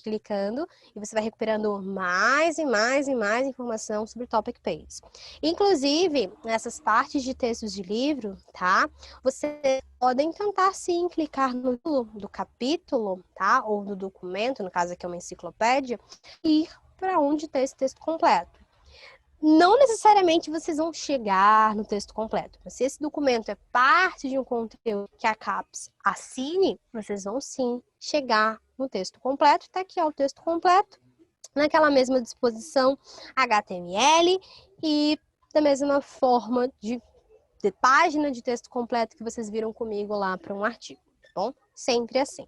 clicando e você vai recuperando mais e mais e mais informação sobre topic pages. Inclusive, nessas partes de textos de livro, tá? Vocês podem tentar sim clicar no do capítulo, tá? Ou do documento, no caso aqui é uma enciclopédia, e ir para onde está esse texto completo. Não necessariamente vocês vão chegar no texto completo, mas se esse documento é parte de um conteúdo que a CAPES assine, vocês vão sim chegar no texto completo. Está aqui, ó, o texto completo, naquela mesma disposição HTML e da mesma forma de página de texto completo que vocês viram comigo lá para um artigo, tá bom? Sempre assim.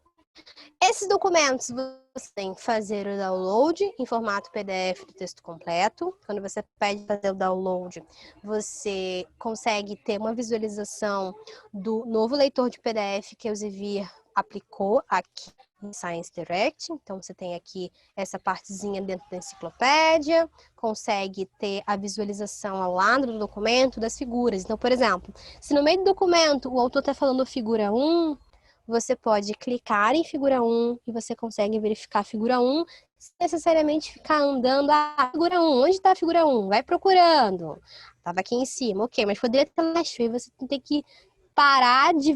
Esses documentos você tem que fazer o download em formato PDF do texto completo. Quando você pede fazer o download, você consegue ter uma visualização do novo leitor de PDF que a Elsevier aplicou aqui em Science Direct. Então, você tem aqui essa partezinha dentro da enciclopédia, consegue ter a visualização ao lado do documento das figuras. Então, por exemplo, se no meio do documento o autor está falando figura 1, você pode clicar em figura 1 e você consegue verificar a figura 1 sem necessariamente ficar andando. Figura 1, onde está a figura 1? Vai procurando. Estava aqui em cima, ok, mas poderia estar embaixo. E você tem que parar de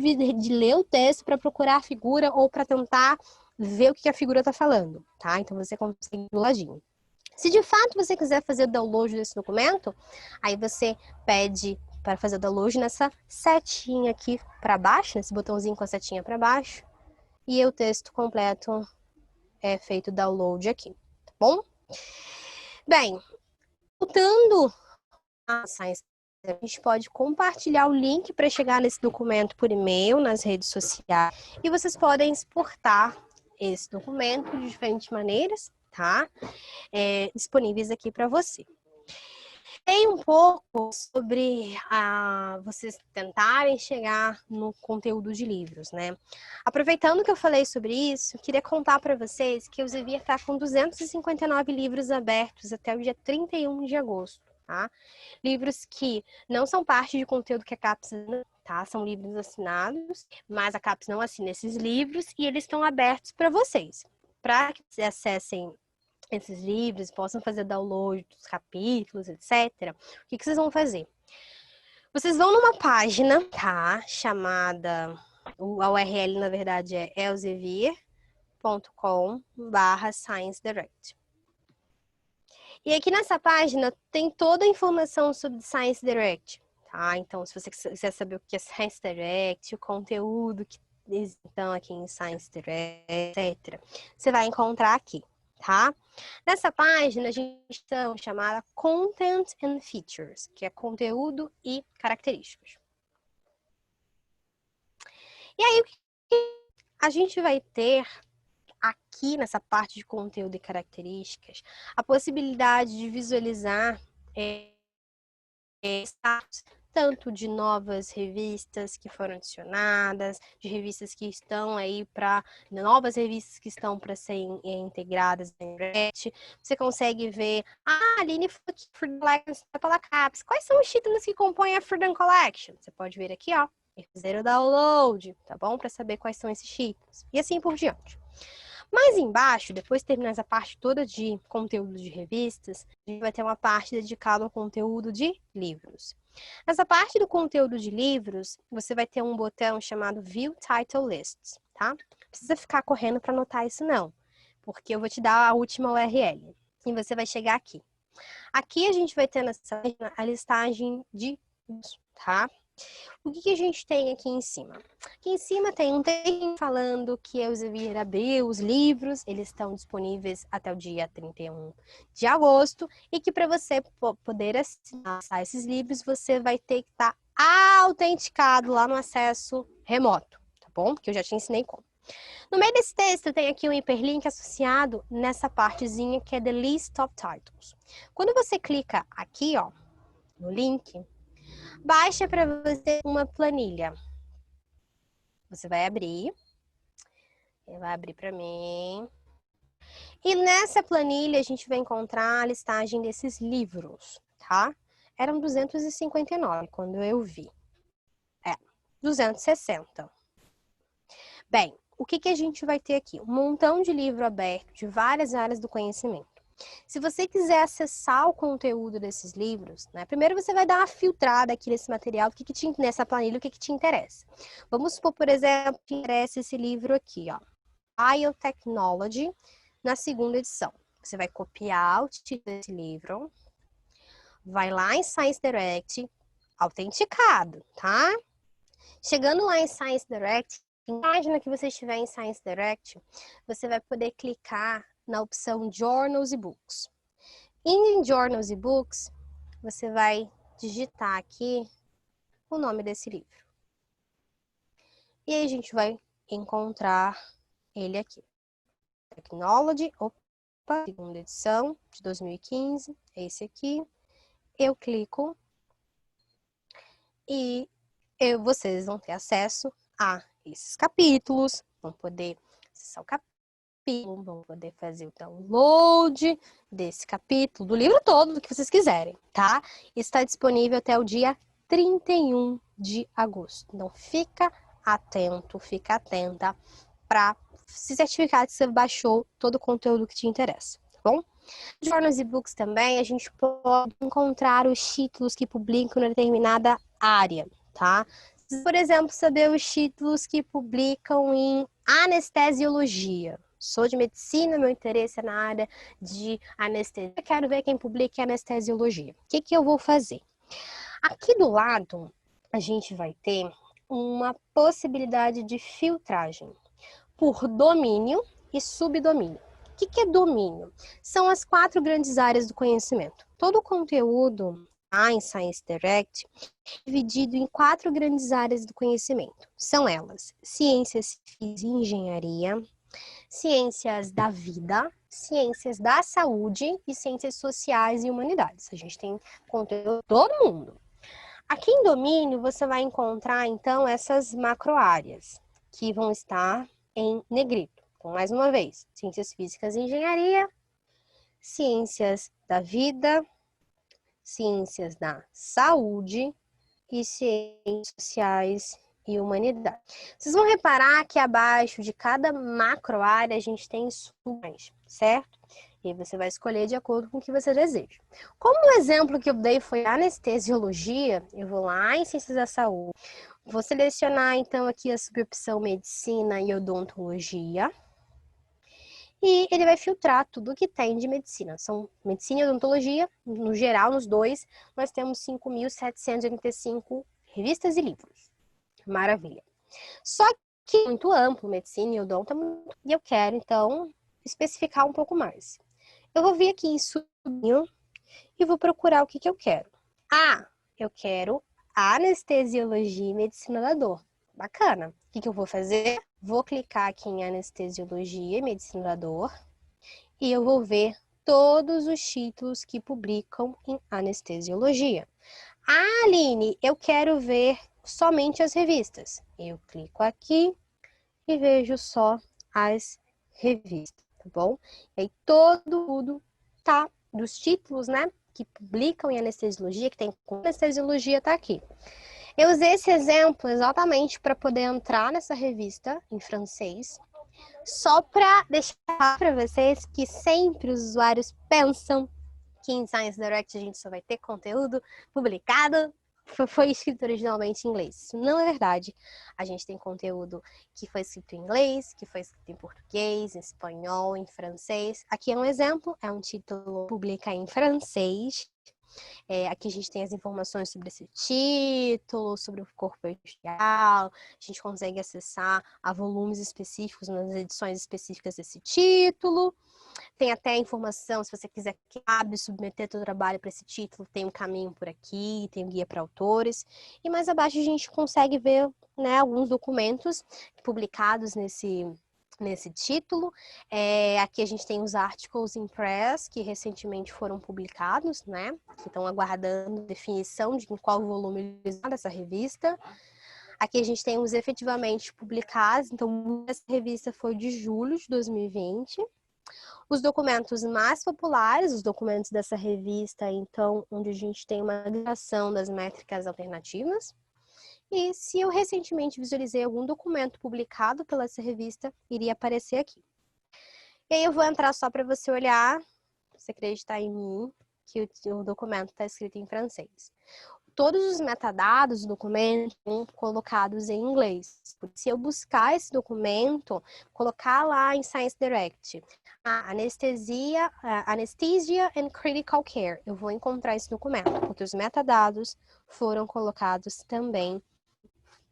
ler o texto para procurar a figura ou para tentar ver o que a figura está falando, tá? Então você consegue do ladinho. Se de fato você quiser fazer o download desse documento, aí você pede para fazer o download nessa setinha aqui para baixo, nesse botãozinho com a setinha para baixo, e o texto completo é feito download aqui, tá bom? Bem, voltando a Science, a gente pode compartilhar o link para chegar nesse documento por e-mail, nas redes sociais, e vocês podem exportar esse documento de diferentes maneiras, tá? Disponíveis aqui para você. Tem um pouco sobre vocês tentarem chegar no conteúdo de livros, né? Aproveitando que eu falei sobre isso, queria contar para vocês que eu devia estar com 259 livros abertos até o dia 31 de agosto, tá? Livros que não são parte de conteúdo que a CAPES, tá? São livros assinados, mas a CAPES não assina esses livros e eles estão abertos para vocês. Para que vocês acessem esses livros, possam fazer download dos capítulos, etc. O que vocês vão fazer? Vocês vão numa página, tá? Chamada, a URL na verdade é elsevier.com/Science Direct. E aqui nessa página tem toda a informação sobre Science Direct, tá? Então, se você quiser saber o que é Science Direct, o conteúdo que estão aqui em Science Direct, etc., você vai encontrar aqui, tá? Nessa página, a gente tem chamada Content and Features, que é conteúdo e características. E aí, o que a gente vai ter aqui nessa parte de conteúdo e características, a possibilidade de visualizar status tanto de novas revistas que foram adicionadas, de revistas que estão aí para novas revistas que estão para serem integradas na internet. Você consegue ver, Aline Freedom Collection pela CAPES. Quais são os títulos que compõem a Freedom Collection? Você pode ver aqui, ó, fazer o download, tá bom? Para saber quais são esses títulos. E assim por diante. Mais embaixo, depois de terminar essa parte toda de conteúdo de revistas, a gente vai ter uma parte dedicada ao conteúdo de livros. Nessa parte do conteúdo de livros, você vai ter um botão chamado View Title Lists, tá? Não precisa ficar correndo para anotar isso não, porque eu vou te dar a última URL. E você vai chegar aqui. Aqui a gente vai ter nessa página a listagem de livros, tá? O que a gente tem aqui em cima? Aqui em cima tem um texto falando que Elsevier abriu os livros, eles estão disponíveis até o dia 31 de agosto e que para você poder acessar esses livros, você vai ter que estar autenticado lá no acesso remoto, tá bom? Porque eu já te ensinei como. No meio desse texto tem aqui um hiperlink associado nessa partezinha que é The List of Titles. Quando você clica aqui, ó, no link, baixa para você uma planilha. Você vai abrir. Ele vai abrir para mim. E nessa planilha a gente vai encontrar a listagem desses livros, tá? Eram 259 quando eu vi. 260. Bem, o que a gente vai ter aqui? Um montão de livro aberto de várias áreas do conhecimento. Se você quiser acessar o conteúdo desses livros, né, primeiro você vai dar uma filtrada aqui nesse material, nessa planilha, o que te interessa. Vamos supor, por exemplo, que interessa esse livro aqui, ó, Biotechnology, na segunda edição. Você vai copiar o título desse livro, vai lá em Science Direct, autenticado, tá? Chegando lá em Science Direct, na página que você estiver em Science Direct, você vai poder clicar na opção Journals e Books. Em Journals e Books, você vai digitar aqui o nome desse livro. E aí a gente vai encontrar ele aqui. Technology, segunda edição de 2015, é esse aqui. Eu clico e vocês vão ter acesso a esses capítulos, vão poder acessar o capítulo, vão poder fazer o download desse capítulo, do livro todo, do que vocês quiserem, tá? Está disponível até o dia 31 de agosto. Então, fica atento, fica atenta para se certificar que você baixou todo o conteúdo que te interessa, tá bom? Journals e books também, a gente pode encontrar os títulos que publicam em determinada área, tá? Por exemplo, saber os títulos que publicam em anestesiologia. Sou de medicina, meu interesse é na área de anestesia. Eu quero ver quem publica em anestesiologia. O que eu vou fazer? Aqui do lado, a gente vai ter uma possibilidade de filtragem por domínio e subdomínio. O que é domínio? São as 4 grandes áreas do conhecimento. Todo o conteúdo em Science Direct é dividido em 4 grandes áreas do conhecimento. São elas: ciências físicas e engenharia, ciências da vida, ciências da saúde e ciências sociais e humanidades. A gente tem conteúdo todo mundo. Aqui em domínio, você vai encontrar, então, essas macro-áreas, que vão estar em negrito. Então, mais uma vez, ciências físicas e engenharia, ciências da vida, ciências da saúde e ciências sociais e humanidade. Vocês vão reparar que abaixo de cada macro-área a gente tem sub-áreas, certo? E você vai escolher de acordo com o que você deseja. Como o exemplo que eu dei foi anestesiologia, eu vou lá em ciências da saúde, vou selecionar então aqui a subopção medicina e odontologia, e ele vai filtrar tudo que tem de medicina. São medicina e odontologia, no geral, nos dois, nós temos 5.785 revistas e livros. Maravilha. Só que é muito amplo, medicina e odonto, e eu quero, então, especificar um pouco mais. Eu vou vir aqui em sublinho e vou procurar o que eu quero. Eu quero anestesiologia e medicina da dor. Bacana. O que eu vou fazer? Vou clicar aqui em anestesiologia e medicina da dor e eu vou ver todos os títulos que publicam em anestesiologia. Aline, eu quero ver somente as revistas. Eu clico aqui e vejo só as revistas, tá bom? E aí tudo tá dos títulos, né, que publicam em anestesiologia, que tem com anestesiologia, tá aqui. Eu usei esse exemplo exatamente para poder entrar nessa revista em francês, só para deixar para vocês que sempre os usuários pensam que em Science Direct a gente só vai ter conteúdo publicado, foi escrito originalmente em inglês. Isso não é verdade. A gente tem conteúdo que foi escrito em inglês, que foi escrito em português, em espanhol, em francês. Aqui é um exemplo, é um título publica em francês. Aqui a gente tem as informações sobre esse título, sobre o corpo editorial, a gente consegue acessar a volumes específicos nas edições específicas desse título. Tem até a informação, se você quiser que cabe submeter seu trabalho para esse título, tem um caminho por aqui, tem um guia para autores. E mais abaixo a gente consegue ver, né, alguns documentos publicados nesse título. Aqui a gente tem os articles in press, que recentemente foram publicados, né, que estão aguardando definição de em qual volume dessa revista. Aqui a gente tem os efetivamente publicados, então essa revista foi de julho de 2020. Os documentos mais populares, os documentos dessa revista, então, onde a gente tem uma agregação das métricas alternativas. E se eu recentemente visualizei algum documento publicado pela essa revista, iria aparecer aqui. E aí eu vou entrar só para você olhar, você acreditar em mim, que o documento está escrito em francês. Todos os metadados do documento são colocados em inglês. Se eu buscar esse documento, colocar lá em Science Direct, Anesthesia and Critical Care, eu vou encontrar esse documento, porque os metadados foram colocados também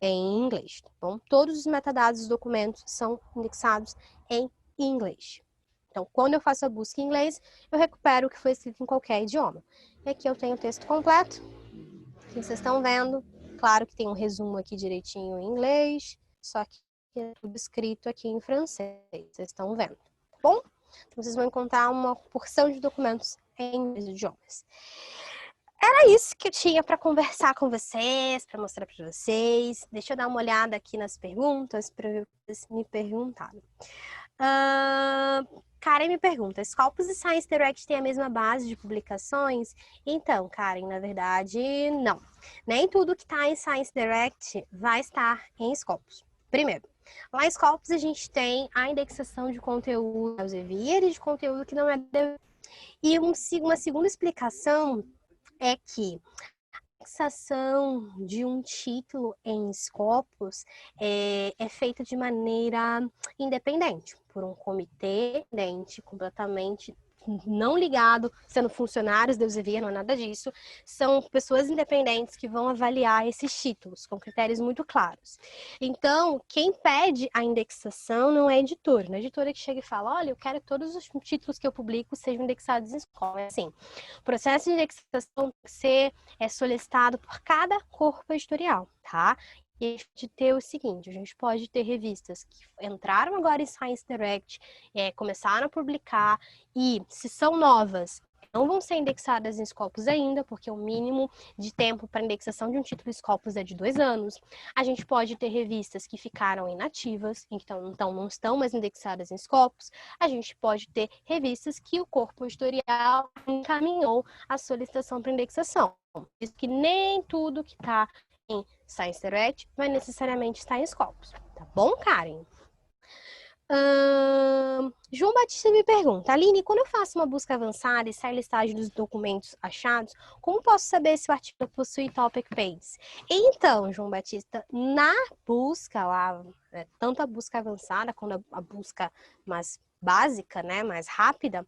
em inglês, tá bom? Todos os metadados dos documentos são indexados em inglês. Então, quando eu faço a busca em inglês, eu recupero o que foi escrito em qualquer idioma. E aqui eu tenho o texto completo, que vocês estão vendo. Claro que tem um resumo aqui direitinho em inglês, só que é tudo escrito aqui em francês, vocês estão vendo, tá bom? Então, vocês vão encontrar uma porção de documentos em idiomas. Era isso que eu tinha para conversar com vocês, para mostrar para vocês. Deixa eu dar uma olhada aqui nas perguntas para ver o que vocês me perguntaram. Karen me pergunta, Scopus e Science Direct têm a mesma base de publicações? Então, Karen, na verdade, não. Nem tudo que está em Science Direct vai estar em Scopus. Primeiro, lá em Scopus a gente tem a indexação de conteúdo Elsevier e de conteúdo que não é... E uma segunda explicação é que a indexação de um título em Scopus é feita de maneira independente, por um comitê independente, completamente não ligado, sendo funcionários da Elsevier, não é nada disso, são pessoas independentes que vão avaliar esses títulos, com critérios muito claros. Então, quem pede a indexação não é a editora, não é a editora que chega e fala, olha, eu quero que todos os títulos que eu publico sejam indexados em Scopus. É assim, o processo de indexação tem que ser solicitado por cada corpo editorial, tá? E a gente ter o seguinte, a gente pode ter revistas que entraram agora em Science Direct, começaram a publicar, e se são novas, não vão ser indexadas em Scopus ainda, porque o mínimo de tempo para indexação de um título Scopus é de 2 anos. A gente pode ter revistas que ficaram inativas, então não estão mais indexadas em Scopus. A gente pode ter revistas que o corpo editorial encaminhou a solicitação para indexação. Isso que nem tudo que está em Science Direct vai necessariamente estar em Scopus. Tá bom, Karen? João Batista me pergunta, Aline, quando eu faço uma busca avançada e sai a listagem dos documentos achados, como posso saber se o artigo possui topic pages? Então, João Batista, na busca lá, tanto a busca avançada quanto a busca mais básica, né, mais rápida,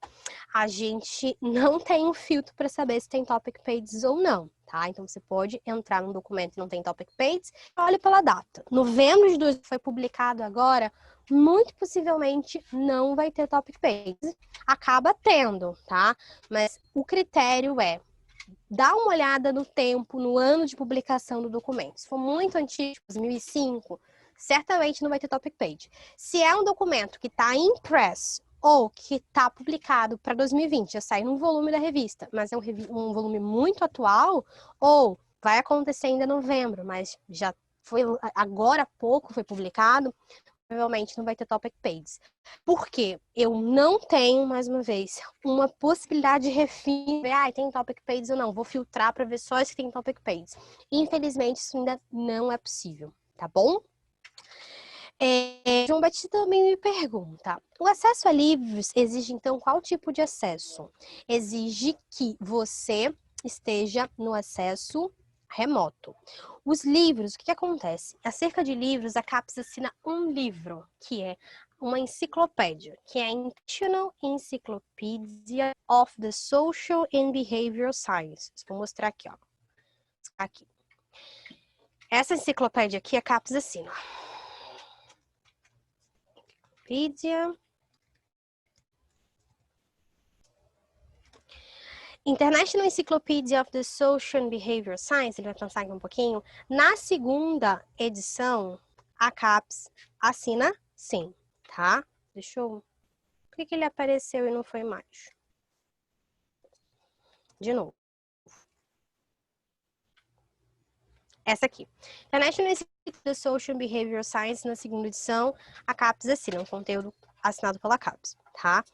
a gente não tem um filtro para saber se tem topic pages ou não, tá? Então, você pode entrar num documento e não tem topic pages, olhe pela data. Novembro de 2000 foi publicado agora, muito possivelmente não vai ter topic pages. Acaba tendo, tá? Mas o critério é dar uma olhada no tempo, no ano de publicação do documento. Se for muito antigo, 2005, certamente não vai ter topic page. Se é um documento que está em press ou que está publicado para 2020, já sai num volume da revista, mas é um volume muito atual, ou vai acontecer ainda em novembro, mas já foi agora há pouco foi publicado, provavelmente não vai ter topic pages. Porque eu não tenho, mais uma vez, uma possibilidade de refinar, tem topic pages ou não. Vou filtrar para ver só as que tem topic pages. Infelizmente, isso ainda não é possível, tá bom? João Batista também me pergunta, o acesso a livros exige, então, qual tipo de acesso? Exige que você esteja no acesso remoto. Os livros, o que acontece? Acerca de livros, a CAPES assina um livro, que é uma enciclopédia, que é a International Encyclopedia of the Social and Behavioral Sciences. Vou mostrar aqui, ó. Aqui. Essa enciclopédia aqui, a CAPES assina. International Encyclopedia of the Social and Behavioral Science, ele vai pensar aqui um pouquinho. Na segunda edição, a CAPES assina sim, tá? Deixa eu... Por que ele apareceu e não foi mais? De novo. Essa aqui. International Encyclopedia of the Social and Behavioral Science, na segunda edição, a CAPES assina, um conteúdo assinado pela CAPES, tá?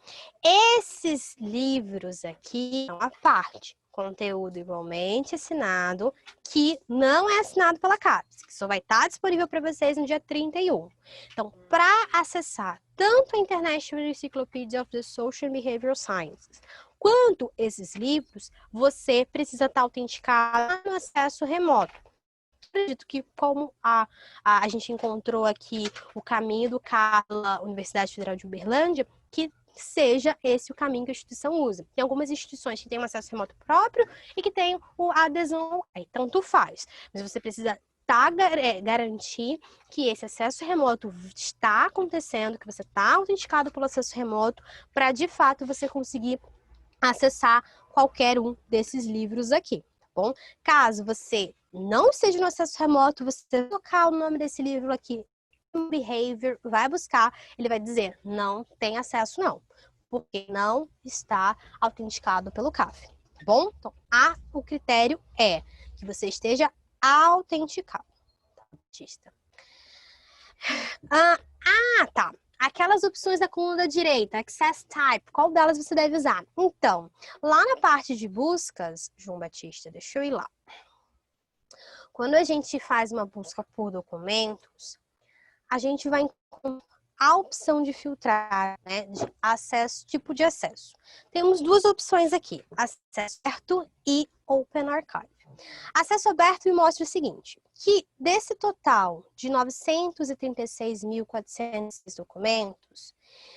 Esses livros aqui são a parte, conteúdo igualmente assinado, que não é assinado pela CAPES, que só vai estar disponível para vocês no dia 31. Então, para acessar tanto a International Encyclopedia of the Social and Behavioral Sciences, quanto esses livros, você precisa estar autenticado no acesso remoto. Acredito que como a gente encontrou aqui o caminho do CAPLA, Universidade Federal de Uberlândia, que seja esse o caminho que a instituição usa. Tem algumas instituições que têm um acesso remoto próprio e que têm a adesão, tanto faz. Mas você precisa garantir que esse acesso remoto está acontecendo, que você está autenticado pelo acesso remoto, para de fato você conseguir acessar qualquer um desses livros aqui, tá bom? Caso você não esteja no acesso remoto, você colocar o nome desse livro aqui, Behavior, vai buscar, ele vai dizer, não tem acesso não, porque não está autenticado pelo CAF, tá bom? Então, o critério é que você esteja autenticado, tá, Batista? Tá. Aquelas opções da coluna direita, Access Type, qual delas você deve usar? Então, lá na parte de buscas, João Batista, deixa eu ir lá. Quando a gente faz uma busca por documentos, a gente vai encontrar a opção de filtrar, né, de acesso, tipo de acesso. Temos duas opções aqui, acesso aberto e Open Archive. Acesso aberto me mostra o seguinte, que desse total de 936.400 documentos,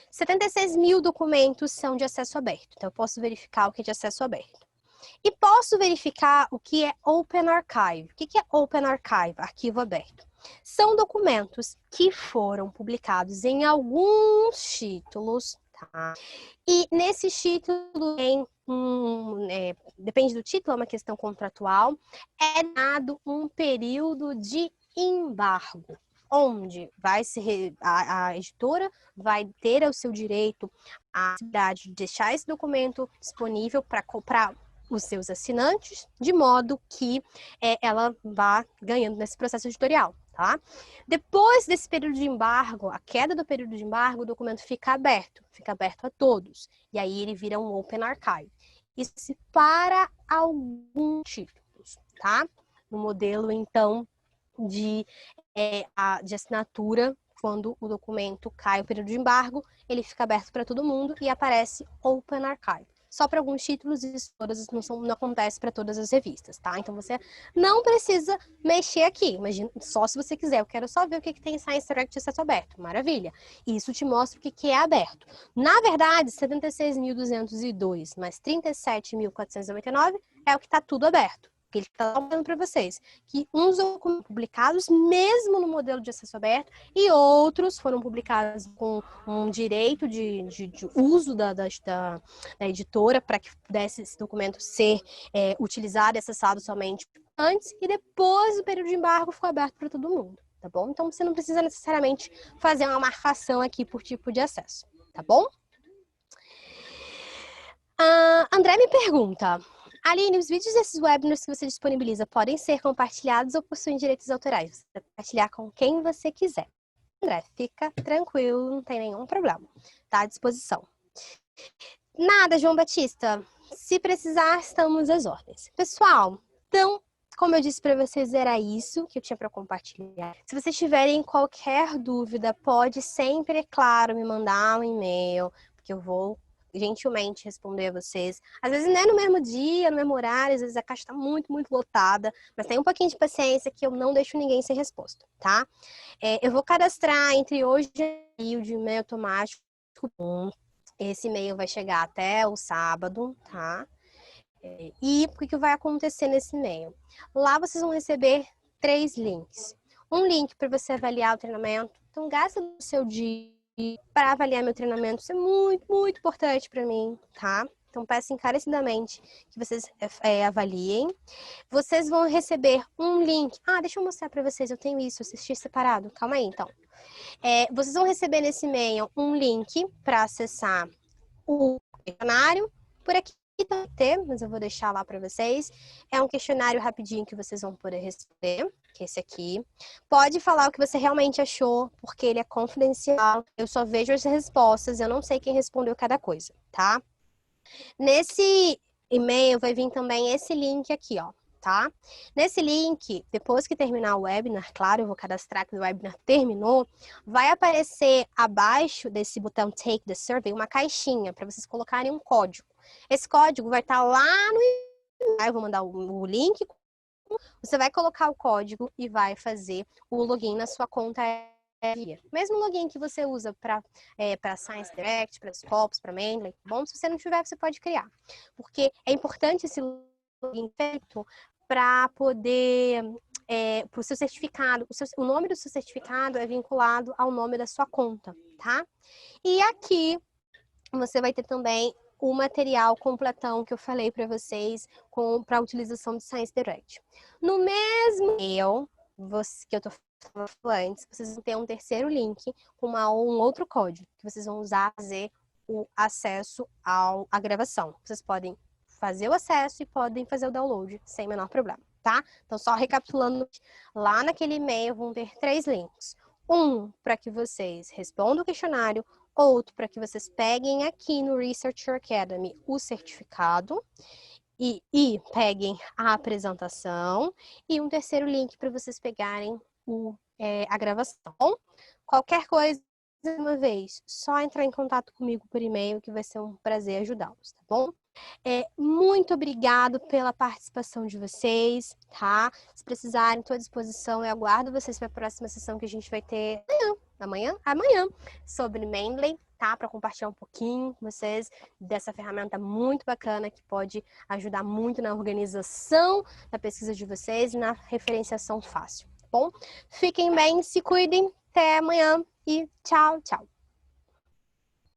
76 mil documentos são de acesso aberto. Então, eu posso verificar o que é de acesso aberto. E posso verificar o que é Open Archive. O que é Open Archive? Arquivo aberto. São documentos que foram publicados em alguns títulos, tá? E nesse título tem depende do título, é uma questão contratual, é dado um período de embargo, onde a editora vai ter o seu direito à possibilidade de deixar esse documento disponível para os seus assinantes, de modo que ela vá ganhando nesse processo editorial, tá? Depois desse período de embargo, a queda do período de embargo, o documento fica aberto a todos, e aí ele vira um Open Archive. Isso para alguns títulos, tá? No modelo, então, de assinatura, quando o documento cai o período de embargo, ele fica aberto para todo mundo e aparece Open Archive. Só para alguns títulos, isso não acontece para todas as revistas, tá? Então você não precisa mexer aqui, imagina, só se você quiser. Eu quero só ver o que tem em Science Direct de acesso aberto. Maravilha! Isso te mostra o que é aberto. Na verdade, 76.202 mais 37.499 é o que está tudo aberto. Que ele está falando para vocês, que uns foram publicados mesmo no modelo de acesso aberto e outros foram publicados com um direito de uso da editora para que pudesse esse documento ser utilizado e acessado somente antes e depois do período de embargo ficou aberto para todo mundo, tá bom? Então você não precisa necessariamente fazer uma marcação aqui por tipo de acesso, tá bom? André me pergunta, Aline, os vídeos desses webinars que você disponibiliza podem ser compartilhados ou possuem direitos autorais? Você pode compartilhar com quem você quiser. André, fica tranquilo, não tem nenhum problema. Tá à disposição. Nada, João Batista. Se precisar, estamos às ordens. Pessoal, então, como eu disse para vocês, era isso que eu tinha para compartilhar. Se vocês tiverem qualquer dúvida, pode sempre, é claro, me mandar um e-mail, porque eu vou gentilmente responder a vocês. Às vezes não é no mesmo dia, no mesmo horário, às vezes a caixa está muito, muito lotada, mas tem um pouquinho de paciência que eu não deixo ninguém sem resposta, tá? Eu vou cadastrar entre hoje e o de e-mail automático. Esse e-mail vai chegar até o sábado, tá? E o que vai acontecer nesse e-mail? Lá vocês vão receber 3 links. Um link para você avaliar o treinamento. Então, gasta o seu dia para avaliar meu treinamento. Isso é muito, muito importante para mim, tá? Então, peço encarecidamente que vocês avaliem. Vocês vão receber um link. Deixa eu mostrar para vocês. Eu tenho isso, assisti separado. Calma aí, então. Vocês vão receber nesse e-mail um link para acessar o questionário. Por aqui também tem, mas eu vou deixar lá para vocês. É um questionário rapidinho que vocês vão poder responder, que é esse aqui. Pode falar o que você realmente achou, porque ele é confidencial. Eu só vejo as respostas, eu não sei quem respondeu cada coisa, tá? Nesse e-mail vai vir também esse link aqui, ó. Tá? Nesse link, depois que terminar o webinar, claro, eu vou cadastrar que o webinar terminou, vai aparecer abaixo desse botão Take the Survey uma caixinha para vocês colocarem um código. Esse código vai estar lá no e-mail, eu vou mandar o link, você vai colocar o código e vai fazer o login na sua conta. Mesmo login que você usa para Science Direct, para Scopus, para Mendeley, bom, se você não tiver, você pode criar. Porque é importante esse login feito para poder, para o seu certificado, o nome do seu certificado é vinculado ao nome da sua conta, tá? E aqui você vai ter também o material completão que eu falei para vocês para a utilização de Science Direct. No mesmo e-mail que eu tô falando antes, vocês vão ter um terceiro link com um outro código que vocês vão usar para fazer o acesso à gravação. Vocês podem fazer o acesso e podem fazer o download sem o menor problema, tá? Então, só recapitulando, lá naquele e-mail vão ter 3 links. Um, para que vocês respondam o questionário, outro para que vocês peguem aqui no Researcher Academy o certificado e peguem a apresentação, e um terceiro link para vocês pegarem a gravação. Qualquer coisa, uma vez, só entrar em contato comigo por e-mail, que vai ser um prazer ajudá-los, tá bom? Muito obrigado pela participação de vocês, tá? Se precisarem, estou à disposição. Eu aguardo vocês para a próxima sessão que a gente vai ter amanhã, sobre Mendeley, tá? Para compartilhar um pouquinho com vocês dessa ferramenta muito bacana que pode ajudar muito na organização da pesquisa de vocês e na referenciação fácil, tá bom? Fiquem bem, se cuidem, até amanhã e tchau, tchau.